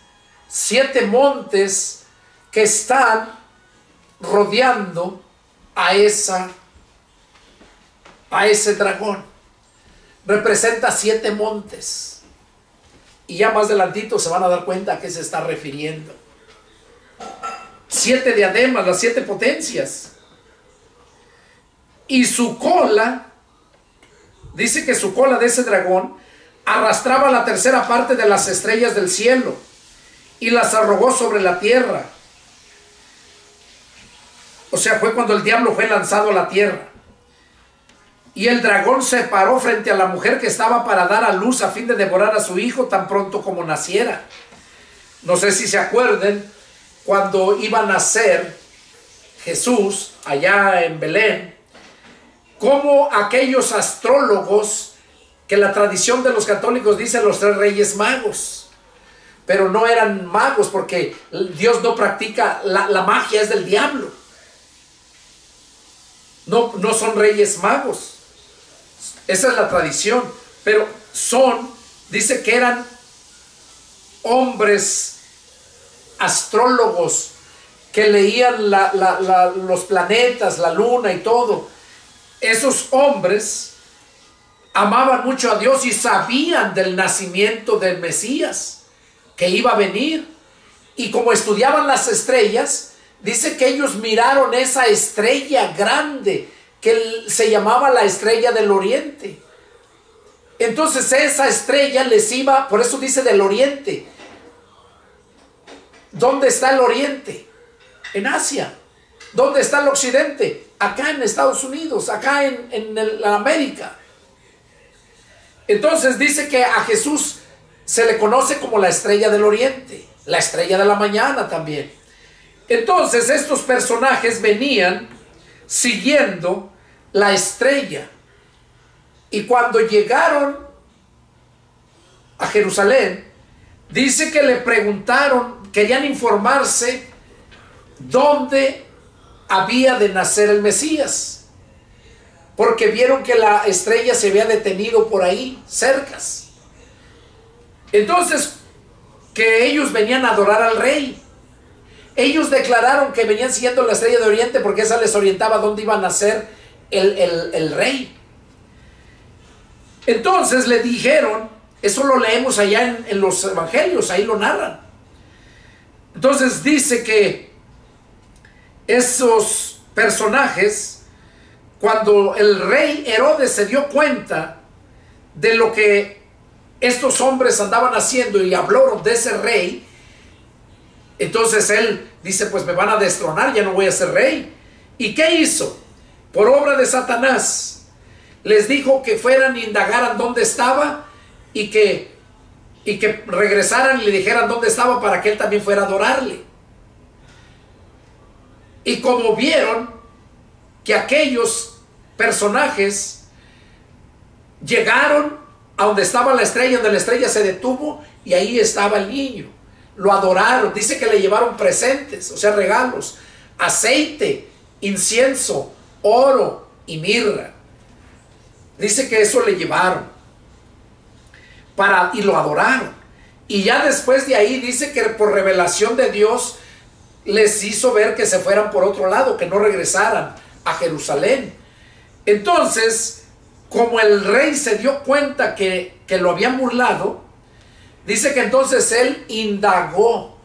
7 montes que están rodeando a ese dragón. Representa 7 montes. Y ya más adelantito se van a dar cuenta a qué se está refiriendo. 7 diademas, las 7 potencias. Y su cola, dice que su cola de ese dragón arrastraba la tercera parte de las estrellas del cielo y las arrojó sobre la tierra. O sea, fue cuando el diablo fue lanzado a la tierra. Y el dragón se paró frente a la mujer que estaba para dar a luz a fin de devorar a su hijo tan pronto como naciera. No sé si se acuerden cuando iba a nacer Jesús allá en Belén, como aquellos astrólogos que la tradición de los católicos dice los 3 reyes magos, pero no eran magos porque Dios no practica, la magia es del diablo. No son reyes magos. Esa es la tradición, pero dice que eran hombres astrólogos que leían los planetas, la luna y todo. Esos hombres amaban mucho a Dios y sabían del nacimiento del Mesías que iba a venir. Y como estudiaban las estrellas, dice que ellos miraron esa estrella grande que se llamaba la estrella del oriente. Entonces esa estrella les iba, por eso dice del oriente. ¿Dónde está el oriente? En Asia. ¿Dónde está el occidente? Acá en Estados Unidos, acá en América. Entonces dice que a Jesús se le conoce como la estrella del oriente, la estrella de la mañana también. Entonces estos personajes venían siguiendo la estrella, y cuando llegaron a Jerusalén, dice que le preguntaron, querían informarse dónde había de nacer el Mesías, porque vieron que la estrella se había detenido por ahí, cercas. Entonces, que ellos venían a adorar al rey. Ellos declararon que venían siguiendo la estrella de oriente porque esa les orientaba dónde iba a nacer el rey. Entonces le dijeron, eso lo leemos allá en los evangelios, ahí lo narran. Entonces dice que esos personajes, cuando el rey Herodes se dio cuenta de lo que estos hombres andaban haciendo y habló de ese rey, entonces él dice, pues me van a destronar, ya no voy a ser rey. ¿Y qué hizo? Por obra de Satanás, les dijo que fueran e indagaran dónde estaba y que regresaran y le dijeran dónde estaba para que él también fuera a adorarle. Y como vieron que aquellos personajes llegaron a donde estaba la estrella, donde la estrella se detuvo y ahí estaba el niño, lo adoraron. Dice que le llevaron presentes, o sea, regalos, aceite, incienso, oro y mirra. Dice que eso le llevaron y lo adoraron. Y ya después de ahí dice que por revelación de Dios les hizo ver que se fueran por otro lado, que no regresaran a Jerusalén. Entonces, como el rey se dio cuenta que lo habían burlado, dice que entonces él indagó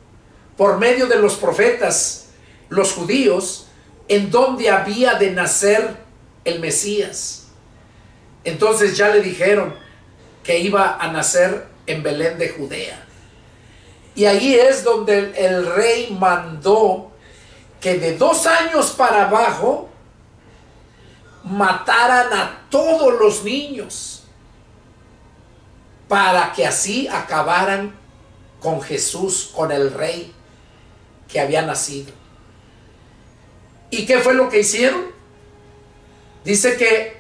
por medio de los profetas, los judíos, en dónde había de nacer el Mesías. Entonces ya le dijeron que iba a nacer en Belén de Judea. Y ahí es donde el rey mandó que de 2 años para abajo mataran a todos los niños, para que así acabaran con Jesús, con el rey que había nacido. ¿Y qué fue lo que hicieron? Dice que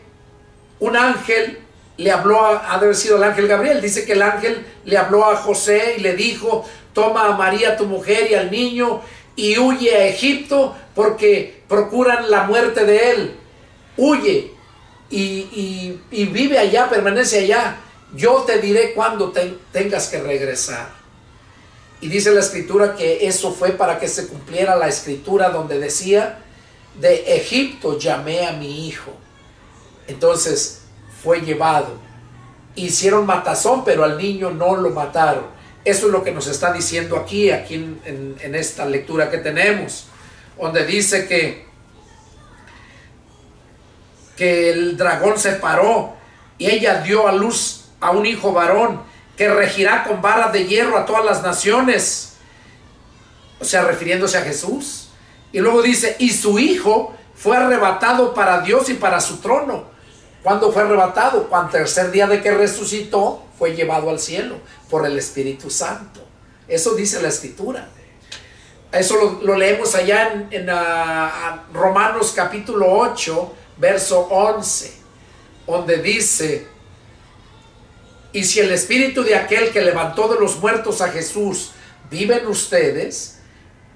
un ángel le habló, ha de haber sido el ángel Gabriel, dice que el ángel le habló a José y le dijo: toma a María tu mujer y al niño y huye a Egipto, porque procuran la muerte de él. Huye y vive allá, permanece allá. Yo te diré cuándo tengas que regresar. Y dice la escritura que eso fue para que se cumpliera la escritura donde decía: de Egipto llamé a mi hijo. Entonces fue llevado. Hicieron matazón, pero al niño no lo mataron. Eso es lo que nos está diciendo aquí en esta lectura que tenemos, donde dice que el dragón se paró y ella dio a luz a un hijo varón que regirá con varas de hierro a todas las naciones. O sea, refiriéndose a Jesús. Y luego dice: y su hijo fue arrebatado para Dios y para su trono. ¿Cuándo fue arrebatado? Cuando el tercer día de que resucitó, fue llevado al cielo por el Espíritu Santo. Eso dice la escritura. Eso lo leemos allá en Romanos capítulo 8, verso 11, donde dice: y si el espíritu de aquel que levantó de los muertos a Jesús vive en ustedes,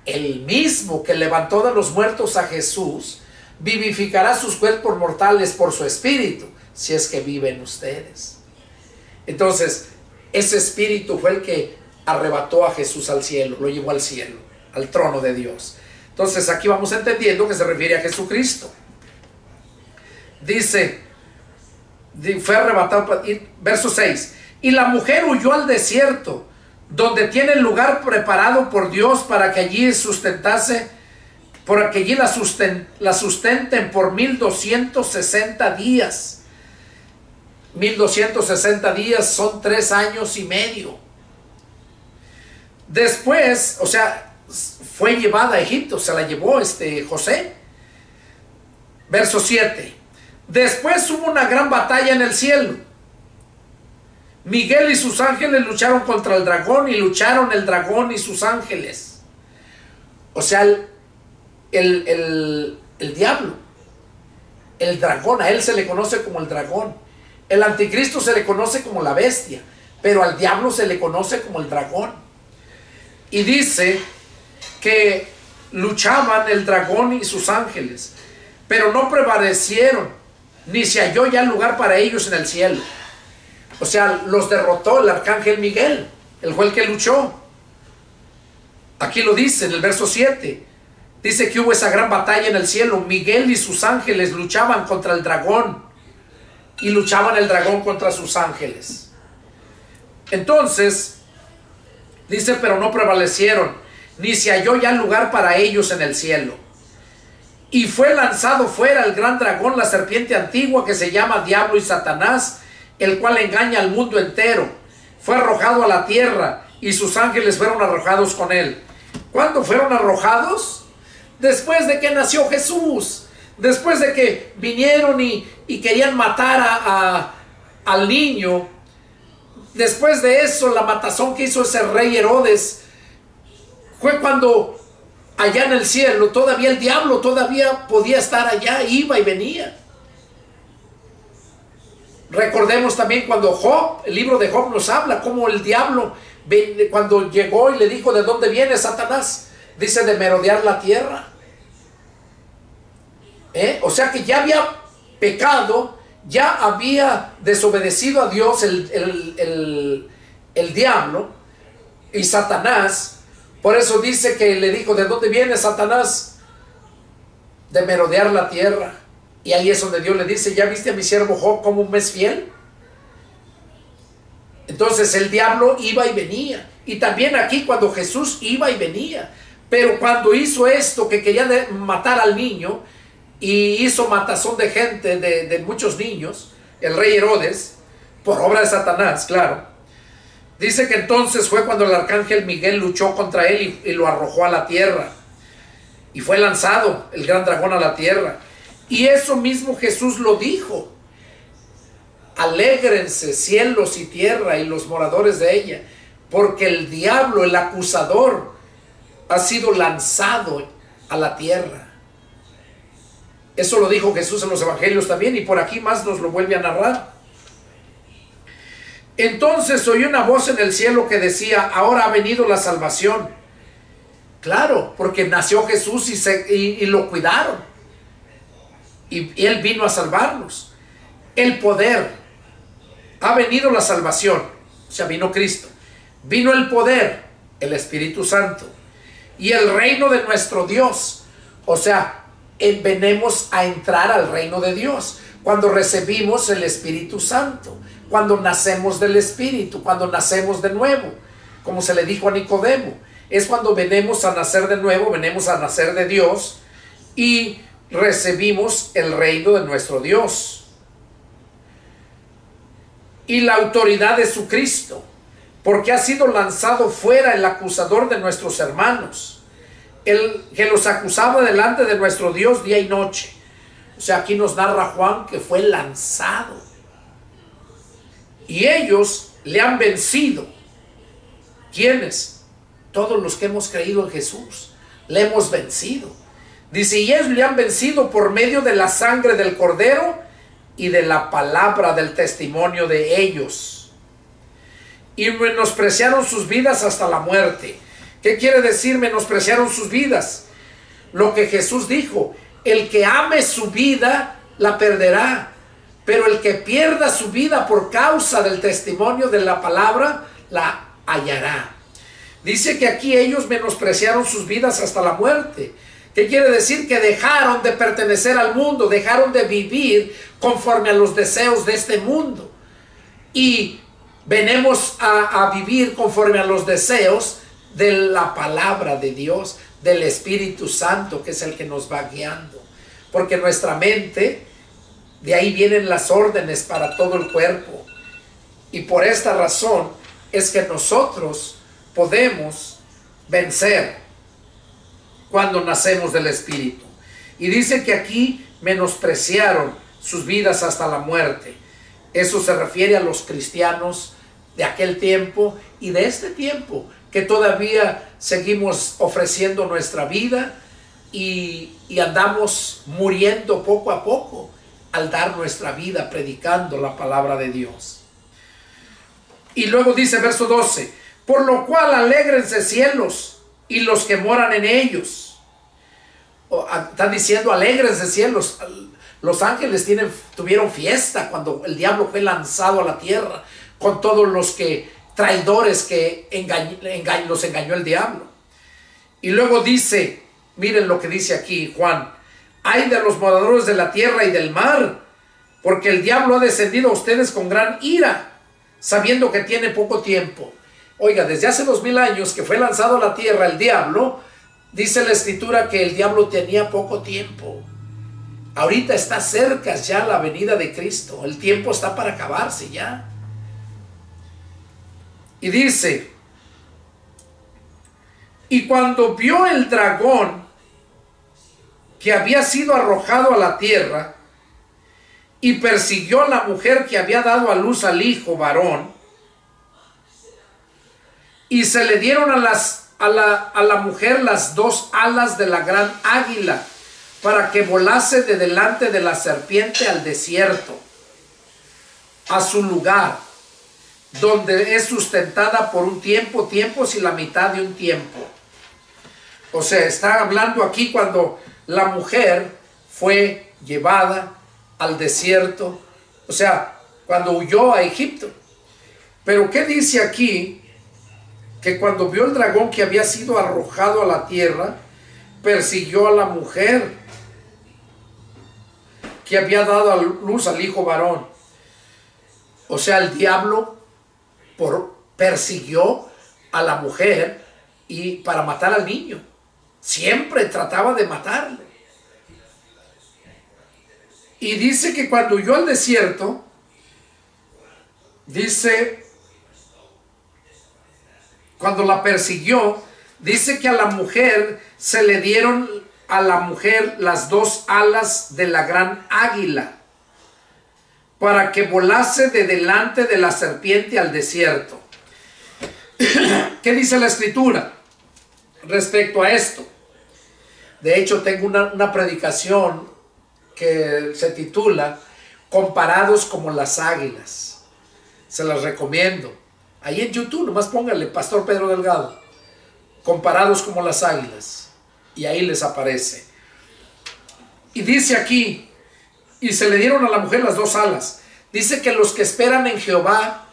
el mismo que levantó de los muertos a Jesús vivificará sus cuerpos mortales por su espíritu, si es que vive en ustedes. Entonces, ese espíritu fue el que arrebató a Jesús al cielo, lo llevó al cielo, al trono de Dios. Entonces, aquí vamos entendiendo que se refiere a Jesucristo. Dice, fue arrebatado, verso 6, y la mujer huyó al desierto, donde tiene el lugar preparado por Dios para que allí la sustenten por 1260 días. 1260 días son 3 años y medio. Después, o sea, fue llevada a Egipto, se la llevó José. Verso 7. Después hubo una gran batalla en el cielo. Miguel y sus ángeles lucharon contra el dragón, y lucharon el dragón y sus ángeles. O sea, el diablo, el dragón, a él se le conoce como el dragón. El anticristo se le conoce como la bestia, pero al diablo se le conoce como el dragón. Y dice que luchaban el dragón y sus ángeles, pero no prevalecieron, ni se halló ya lugar para ellos en el cielo. O sea, los derrotó el arcángel Miguel, él fue el que luchó. Aquí lo dice en el verso 7. Dice que hubo esa gran batalla en el cielo. Miguel y sus ángeles luchaban contra el dragón, y luchaban el dragón contra sus ángeles. Entonces, dice, pero no prevalecieron, ni se halló ya lugar para ellos en el cielo. Y fue lanzado fuera el gran dragón, la serpiente antigua, que se llama Diablo y Satanás, el cual engaña al mundo entero. Fue arrojado a la tierra, y sus ángeles fueron arrojados con él. ¿Cuándo fueron arrojados? Después de que nació Jesús. Después de que vinieron y querían matar al niño. Después de eso, la matazón que hizo ese rey Herodes, fue cuando allá en el cielo todavía el diablo todavía podía estar allá, iba y venía. Recordemos también cuando Job, el libro de Job nos habla cómo el diablo, cuando llegó y le dijo: ¿de dónde viene Satanás? Dice: de merodear la tierra. O sea que ya había pecado, ya había desobedecido a Dios el diablo y Satanás, Por eso dice que le dijo, ¿de dónde viene Satanás? De merodear la tierra. Y ahí es donde Dios le dice, ¿ya viste a mi siervo Job como un mes fiel? Entonces el diablo iba y venía. Y también aquí cuando Jesús iba y venía. Pero cuando hizo esto, que quería matar al niño, y hizo matazón de gente, de muchos niños, el rey Herodes, por obra de Satanás, claro. Dice que entonces fue cuando el arcángel Miguel luchó contra él y lo arrojó a la tierra. Y fue lanzado el gran dragón a la tierra. Y eso mismo Jesús lo dijo. Alégrense cielos y tierra y los moradores de ella, porque el diablo, el acusador, ha sido lanzado a la tierra. Eso lo dijo Jesús en los evangelios también, y por aquí más nos lo vuelve a narrar. Entonces oí una voz en el cielo que decía, ahora ha venido la salvación. Claro, porque nació Jesús y lo cuidaron. Y Él vino a salvarnos. El poder, ha venido la salvación, o sea, vino Cristo. Vino el poder, el Espíritu Santo. Y el reino de nuestro Dios, o sea, venimos a entrar al reino de Dios cuando recibimos el Espíritu Santo, cuando nacemos del Espíritu, cuando nacemos de nuevo, como se le dijo a Nicodemo. Es cuando venimos a nacer de nuevo, venimos a nacer de Dios y recibimos el reino de nuestro Dios y la autoridad de su Cristo, porque ha sido lanzado fuera el acusador de nuestros hermanos, el que los acusaba delante de nuestro Dios día y noche. O sea, aquí nos narra Juan que fue lanzado y ellos le han vencido. ¿Quiénes? Todos los que hemos creído en Jesús le hemos vencido. Dice, y ellos le han vencido por medio de la sangre del Cordero y de la palabra del testimonio de ellos, y menospreciaron sus vidas hasta la muerte. ¿Qué quiere decir menospreciaron sus vidas? Lo que Jesús dijo, el que ame su vida la perderá, pero el que pierda su vida por causa del testimonio de la palabra la hallará. Dice que aquí ellos menospreciaron sus vidas hasta la muerte. ¿Qué quiere decir? Que dejaron de pertenecer al mundo, dejaron de vivir conforme a los deseos de este mundo. Y venimos a vivir conforme a los deseos de la palabra de Dios, del Espíritu Santo, que es el que nos va guiando. Porque nuestra mente, de ahí vienen las órdenes para todo el cuerpo. Y por esta razón es que nosotros podemos vencer cuando nacemos del Espíritu. Y dice que aquí menospreciaron sus vidas hasta la muerte. Eso se refiere a los cristianos de aquel tiempo y de este tiempo, que todavía seguimos ofreciendo nuestra vida y andamos muriendo poco a poco al dar nuestra vida predicando la palabra de Dios. Y luego dice verso 12, por lo cual alégrense cielos y los que moran en ellos. Están diciendo alégrense cielos. Los ángeles tuvieron fiesta cuando el diablo fue lanzado a la tierra, con todos los traidores que los engañó el diablo. Y luego dice, miren lo que dice aquí Juan, ay de los moradores de la tierra y del mar, porque el diablo ha descendido a ustedes con gran ira, sabiendo que tiene poco tiempo. Oiga, desde hace 2000 años que fue lanzado a la tierra el diablo, dice la Escritura que el diablo tenía poco tiempo. Ahorita está cerca ya la venida de Cristo. El tiempo está para acabarse ya. Y dice, y cuando vio el dragón que había sido arrojado a la tierra y persiguió a la mujer que había dado a luz al hijo varón, y se le dieron a la mujer las dos alas de la gran águila para que volase de delante de la serpiente al desierto, a su lugar, donde es sustentada por un tiempo, tiempos y la mitad de un tiempo. O sea, está hablando aquí cuando la mujer fue llevada al desierto, o sea, cuando huyó a Egipto. Pero ¿qué dice aquí que cuando vio el dragón que había sido arrojado a la tierra, persiguió a la mujer que había dado a luz al hijo varón. O sea, el diablo persiguió a la mujer y para matar al niño. Siempre trataba de matarle. Y dice que cuando huyó al desierto, dice, cuando la persiguió, dice que a la mujer se le dieron a la mujer las dos alas de la gran águila para que volase de delante de la serpiente al desierto. ¿Qué dice la escritura respecto a esto? De hecho, tengo una predicación que se titula Comparados como las águilas. Se las recomiendo. Ahí en YouTube, nomás póngale Pastor Pedro Delgado. Comparados como las águilas. Y ahí les aparece. Y dice aquí, y se le dieron a la mujer las dos alas. Dice que los que esperan en Jehová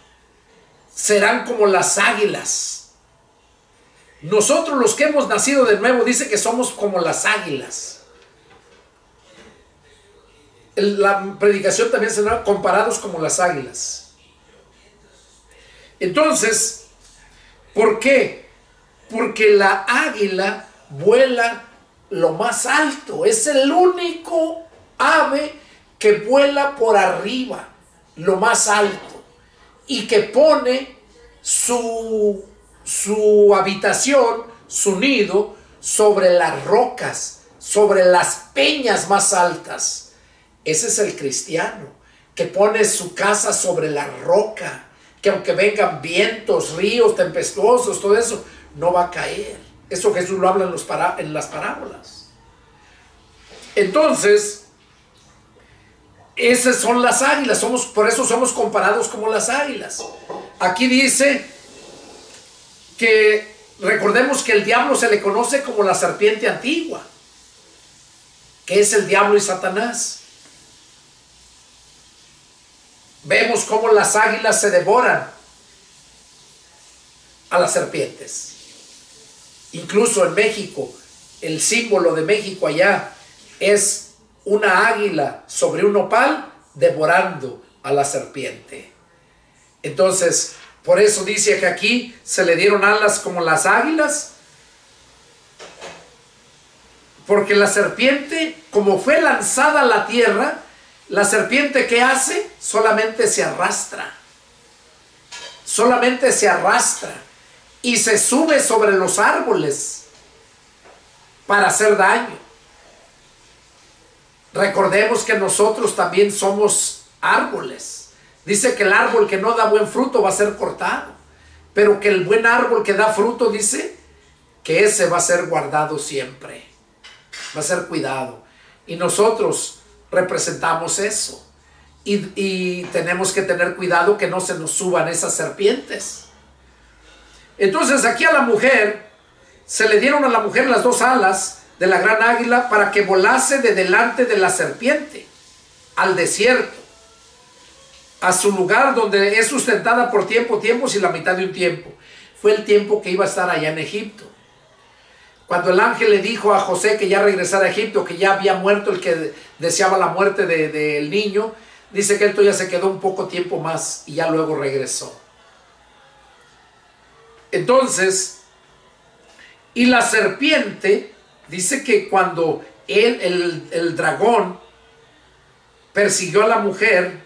serán como las águilas. Nosotros los que hemos nacido de nuevo, dice que somos como las águilas. La predicación también se llama comparados como las águilas. Entonces, ¿por qué? Porque la águila vuela lo más alto. Es el único ave que vuela por arriba, lo más alto, y que pone su habitación, su nido, sobre las rocas, sobre las peñas más altas. Ese es el cristiano, que pone su casa sobre la roca, que aunque vengan vientos, ríos tempestuosos, todo eso, no va a caer. Eso Jesús lo habla en las parábolas. Entonces, esas son las águilas, por eso somos comparados como las águilas. Aquí dice que recordemos que el diablo se le conoce como la serpiente antigua, que es el diablo y Satanás. Vemos cómo las águilas se devoran a las serpientes. Incluso en México, el símbolo de México allá es una águila sobre un nopal devorando a la serpiente. Entonces, por eso dice que aquí se le dieron alas como las águilas, porque la serpiente, como fue lanzada a la tierra, la serpiente, ¿qué hace? Solamente se arrastra. Solamente se arrastra y se sube sobre los árboles para hacer daño. Recordemos que nosotros también somos árboles. Dice que el árbol que no da buen fruto va a ser cortado, pero que el buen árbol que da fruto, dice que ese va a ser guardado siempre, va a ser cuidado. Y nosotros representamos eso, y tenemos que tener cuidado que no se nos suban esas serpientes. Entonces aquí a la mujer se le dieron a la mujer las dos alas de la gran águila para que volase de delante de la serpiente al desierto, a su lugar donde es sustentada por tiempos y la mitad de un tiempo. Fue el tiempo que iba a estar allá en Egipto. Cuando el ángel le dijo a José que ya regresara a Egipto, que ya había muerto el que deseaba la muerte del niño, dice que él todavía se quedó un poco tiempo más y ya luego regresó. Entonces, y la serpiente, dice que cuando el dragón persiguió a la mujer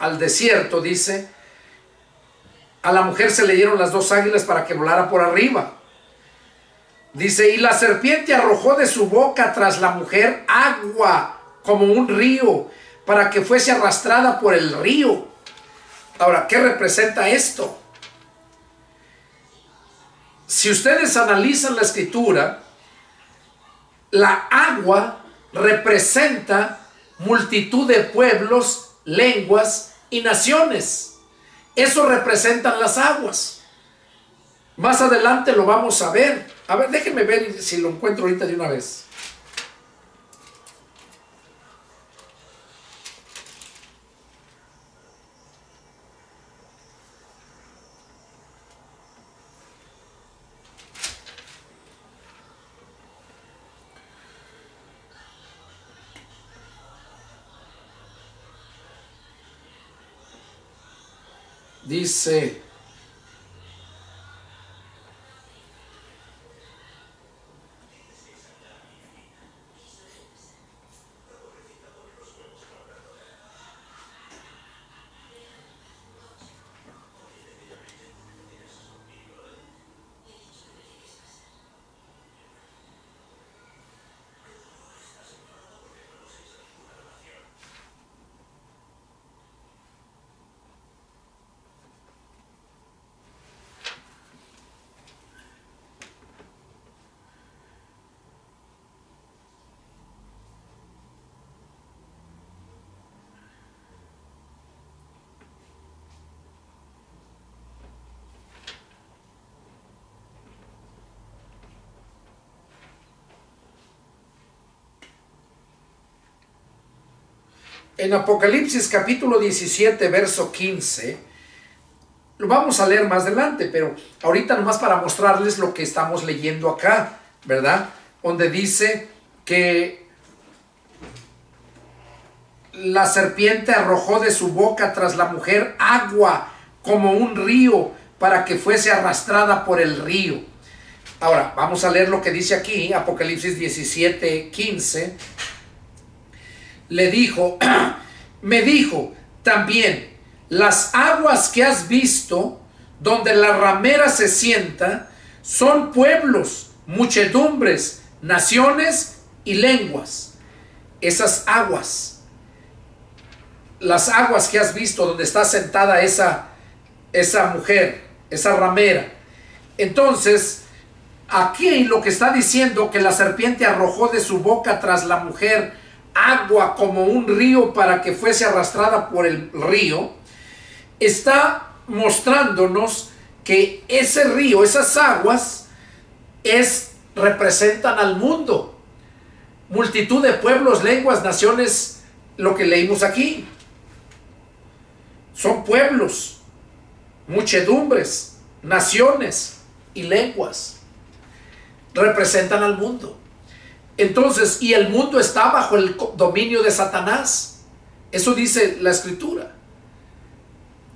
al desierto, dice, a la mujer se le dieron las dos águilas para que volara por arriba. Dice, y la serpiente arrojó de su boca tras la mujer agua como un río, para que fuese arrastrada por el río. Ahora, ¿qué representa esto? Si ustedes analizan la escritura, la agua representa multitud de pueblos, lenguas y naciones. Eso representan las aguas. Más adelante lo vamos a ver. A ver, déjenme ver si lo encuentro ahorita de una vez. Dice, en Apocalipsis capítulo 17, verso 15, lo vamos a leer más adelante, pero ahorita nomás para mostrarles lo que estamos leyendo acá, ¿verdad? Donde dice que la serpiente arrojó de su boca tras la mujer agua como un río para que fuese arrastrada por el río. Ahora, vamos a leer lo que dice aquí, Apocalipsis 17, 15. Le dijo, me dijo también, las aguas que has visto, donde la ramera se sienta, son pueblos, muchedumbres, naciones y lenguas. Esas aguas, las aguas que has visto, donde está sentada esa mujer, esa ramera. Entonces, aquí lo que está diciendo, que la serpiente arrojó de su boca tras la mujer agua como un río para que fuese arrastrada por el río, está mostrándonos que ese río, esas aguas, representan al mundo. Multitud de pueblos, lenguas, naciones, lo que leímos aquí. Son pueblos, muchedumbres, naciones y lenguas. Representan al mundo. Entonces, y el mundo está bajo el dominio de Satanás. Eso dice la Escritura.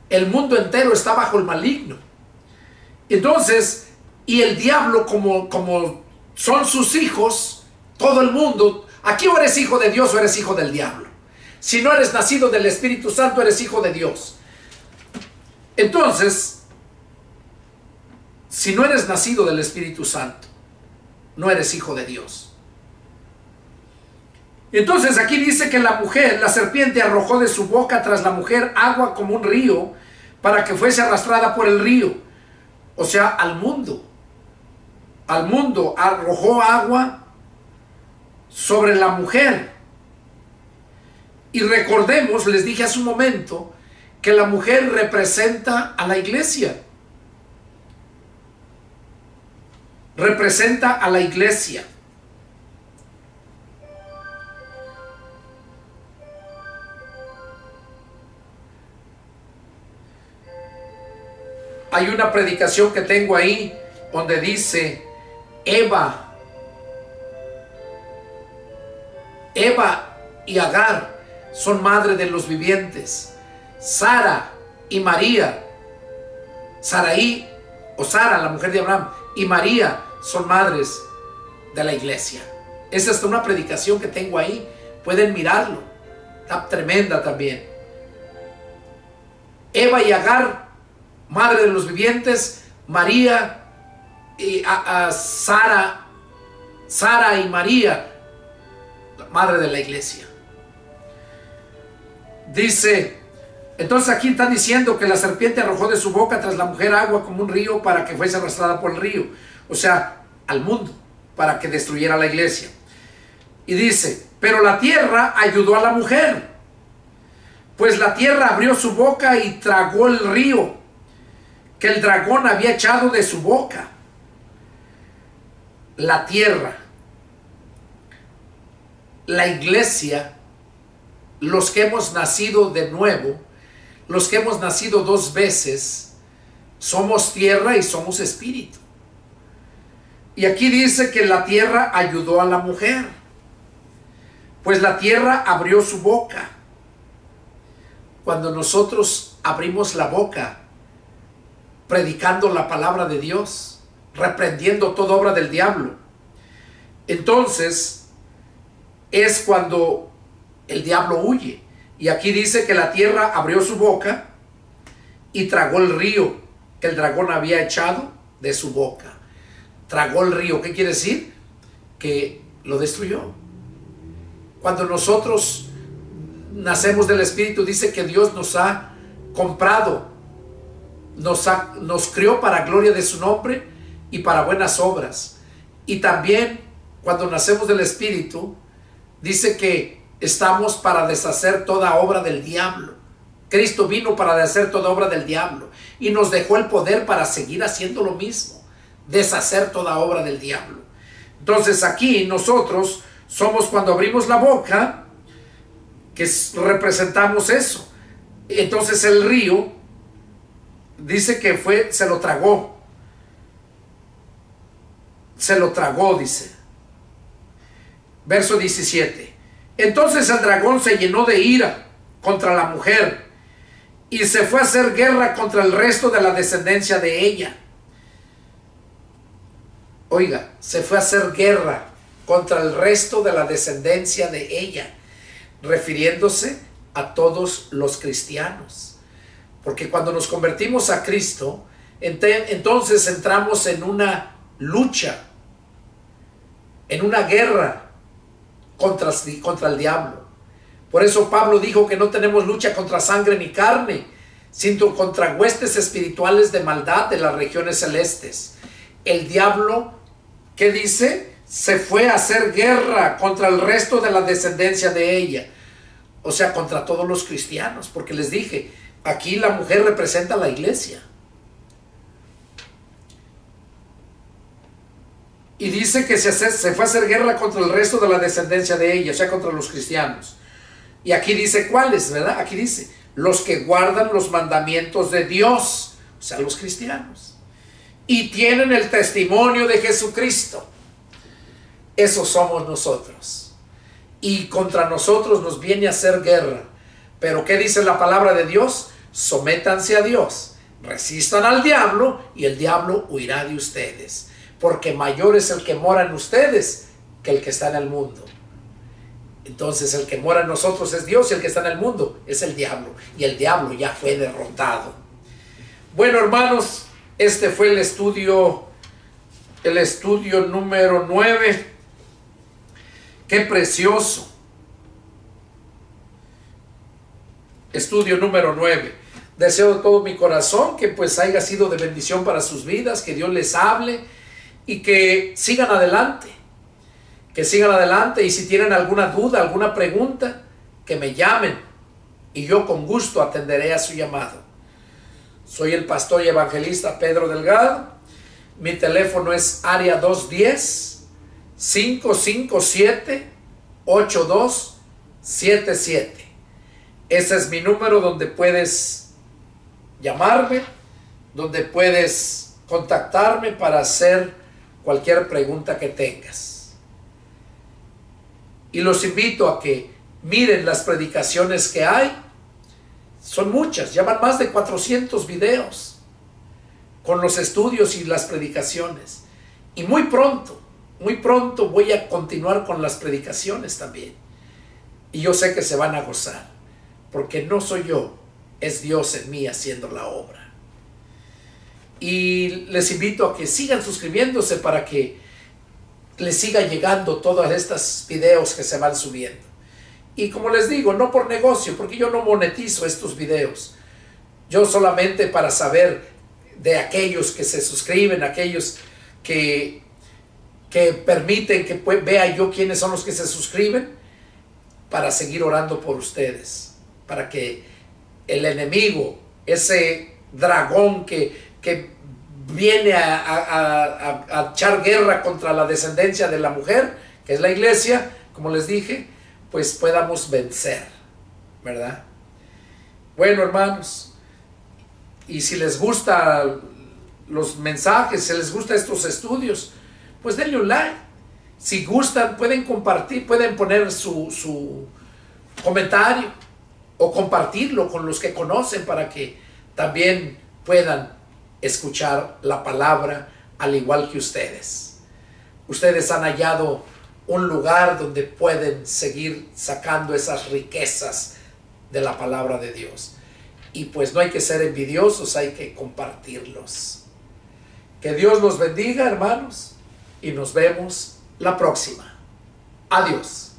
El mundo entero está bajo el maligno. Entonces, y el diablo, como son sus hijos, todo el mundo, aquí o eres hijo de Dios o eres hijo del diablo. Si no eres nacido del Espíritu Santo, eres hijo de Dios. Entonces, si no eres nacido del Espíritu Santo, no eres hijo de Dios. Entonces aquí dice que la mujer, la serpiente arrojó de su boca tras la mujer agua como un río para que fuese arrastrada por el río. O sea, al mundo. Al mundo arrojó agua sobre la mujer. Y recordemos, les dije hace un momento, que la mujer representa a la iglesia. Representa a la iglesia. Hay una predicación que tengo ahí donde dice Eva y Agar son madre de los vivientes. Sara y María, Saraí o Sara, la mujer de Abraham, y María son madres de la iglesia. Esa es una predicación que tengo ahí. Pueden mirarlo. Está tremenda también. Eva y Agar, madre de los vivientes. María y Sara y María, madre de la iglesia. Dice, entonces aquí está diciendo que la serpiente arrojó de su boca tras la mujer agua como un río para que fuese arrastrada por el río. O sea, al mundo, para que destruyera la iglesia. Y dice, pero la tierra ayudó a la mujer, pues la tierra abrió su boca y tragó el río que el dragón había echado de su boca. La tierra, la iglesia, los que hemos nacido de nuevo, los que hemos nacido dos veces, somos tierra y somos espíritu. Y aquí dice que la tierra ayudó a la mujer, pues la tierra abrió su boca. Cuando nosotros abrimos la boca, predicando la palabra de Dios, reprendiendo toda obra del diablo. Entonces es cuando el diablo huye. Y aquí dice que la tierra abrió su boca y tragó el río que el dragón había echado de su boca. Tragó el río. ¿Qué quiere decir? Que lo destruyó. Cuando nosotros nacemos del Espíritu, dice que Dios nos ha comprado, nos crió para gloria de su nombre y para buenas obras. Y también cuando nacemos del Espíritu, dice que estamos para deshacer toda obra del diablo. Cristo vino para deshacer toda obra del diablo y nos dejó el poder para seguir haciendo lo mismo, deshacer toda obra del diablo. Entonces aquí nosotros somos, cuando abrimos la boca, que representamos eso. Entonces el río dice que se lo tragó, dice. Verso 17. Entonces el dragón se llenó de ira contra la mujer y se fue a hacer guerra contra el resto de la descendencia de ella. Oiga, se fue a hacer guerra contra el resto de la descendencia de ella, refiriéndose a todos los cristianos. Porque cuando nos convertimos a Cristo, entonces entramos en una lucha, en una guerra contra el diablo. Por eso Pablo dijo que no tenemos lucha contra sangre ni carne, sino contra huestes espirituales de maldad de las regiones celestes. El diablo, ¿qué dice? Se fue a hacer guerra contra el resto de la descendencia de ella. O sea, contra todos los cristianos. Porque les dije, aquí la mujer representa a la iglesia. Y dice que se fue a hacer guerra contra el resto de la descendencia de ella, o sea, contra los cristianos. Y aquí dice cuáles, ¿verdad? Aquí dice, los que guardan los mandamientos de Dios, o sea, los cristianos. Y tienen el testimonio de Jesucristo. Esos somos nosotros. Y contra nosotros nos viene a hacer guerra. Pero ¿qué dice la palabra de Dios? Sométanse a Dios, resistan al diablo y el diablo huirá de ustedes. Porque mayor es el que mora en ustedes que el que está en el mundo. Entonces el que mora en nosotros es Dios y el que está en el mundo es el diablo. Y el diablo ya fue derrotado. Bueno, hermanos, este fue el estudio número 9. Qué precioso. Estudio número 9. Deseo de todo mi corazón que pues haya sido de bendición para sus vidas, que Dios les hable y que sigan adelante. Que sigan adelante, y si tienen alguna duda, alguna pregunta, que me llamen y yo con gusto atenderé a su llamado. Soy el pastor y evangelista Pedro Delgado. Mi teléfono es área 210-557-8277. Ese es mi número donde puedes llamarme, donde puedes contactarme para hacer cualquier pregunta que tengas. Y los invito a que miren las predicaciones que hay. Son muchas, ya van más de 400 videos con los estudios y las predicaciones. Y muy pronto voy a continuar con las predicaciones también. Y yo sé que se van a gozar, porque no soy yo, es Dios en mí haciendo la obra. Y les invito a que sigan suscribiéndose para que les siga llegando todos estos videos que se van subiendo. Y como les digo, no por negocio, porque yo no monetizo estos videos. Yo solamente para saber de aquellos que se suscriben, aquellos que permiten que vea yo quiénes son los que se suscriben, para seguir orando por ustedes, para que el enemigo, ese dragón que viene a echar guerra contra la descendencia de la mujer, que es la iglesia, como les dije, pues podamos vencer, ¿verdad? Bueno, hermanos, y si les gustan los mensajes, si les gustan estos estudios, pues denle un like. Si gustan, pueden compartir, pueden poner su comentario o compartirlo con los que conocen para que también puedan escuchar la palabra al igual que ustedes. Ustedes han hallado un lugar donde pueden seguir sacando esas riquezas de la palabra de Dios. Y pues no hay que ser envidiosos, hay que compartirlos. Que Dios los bendiga, hermanos, y nos vemos la próxima. Adiós.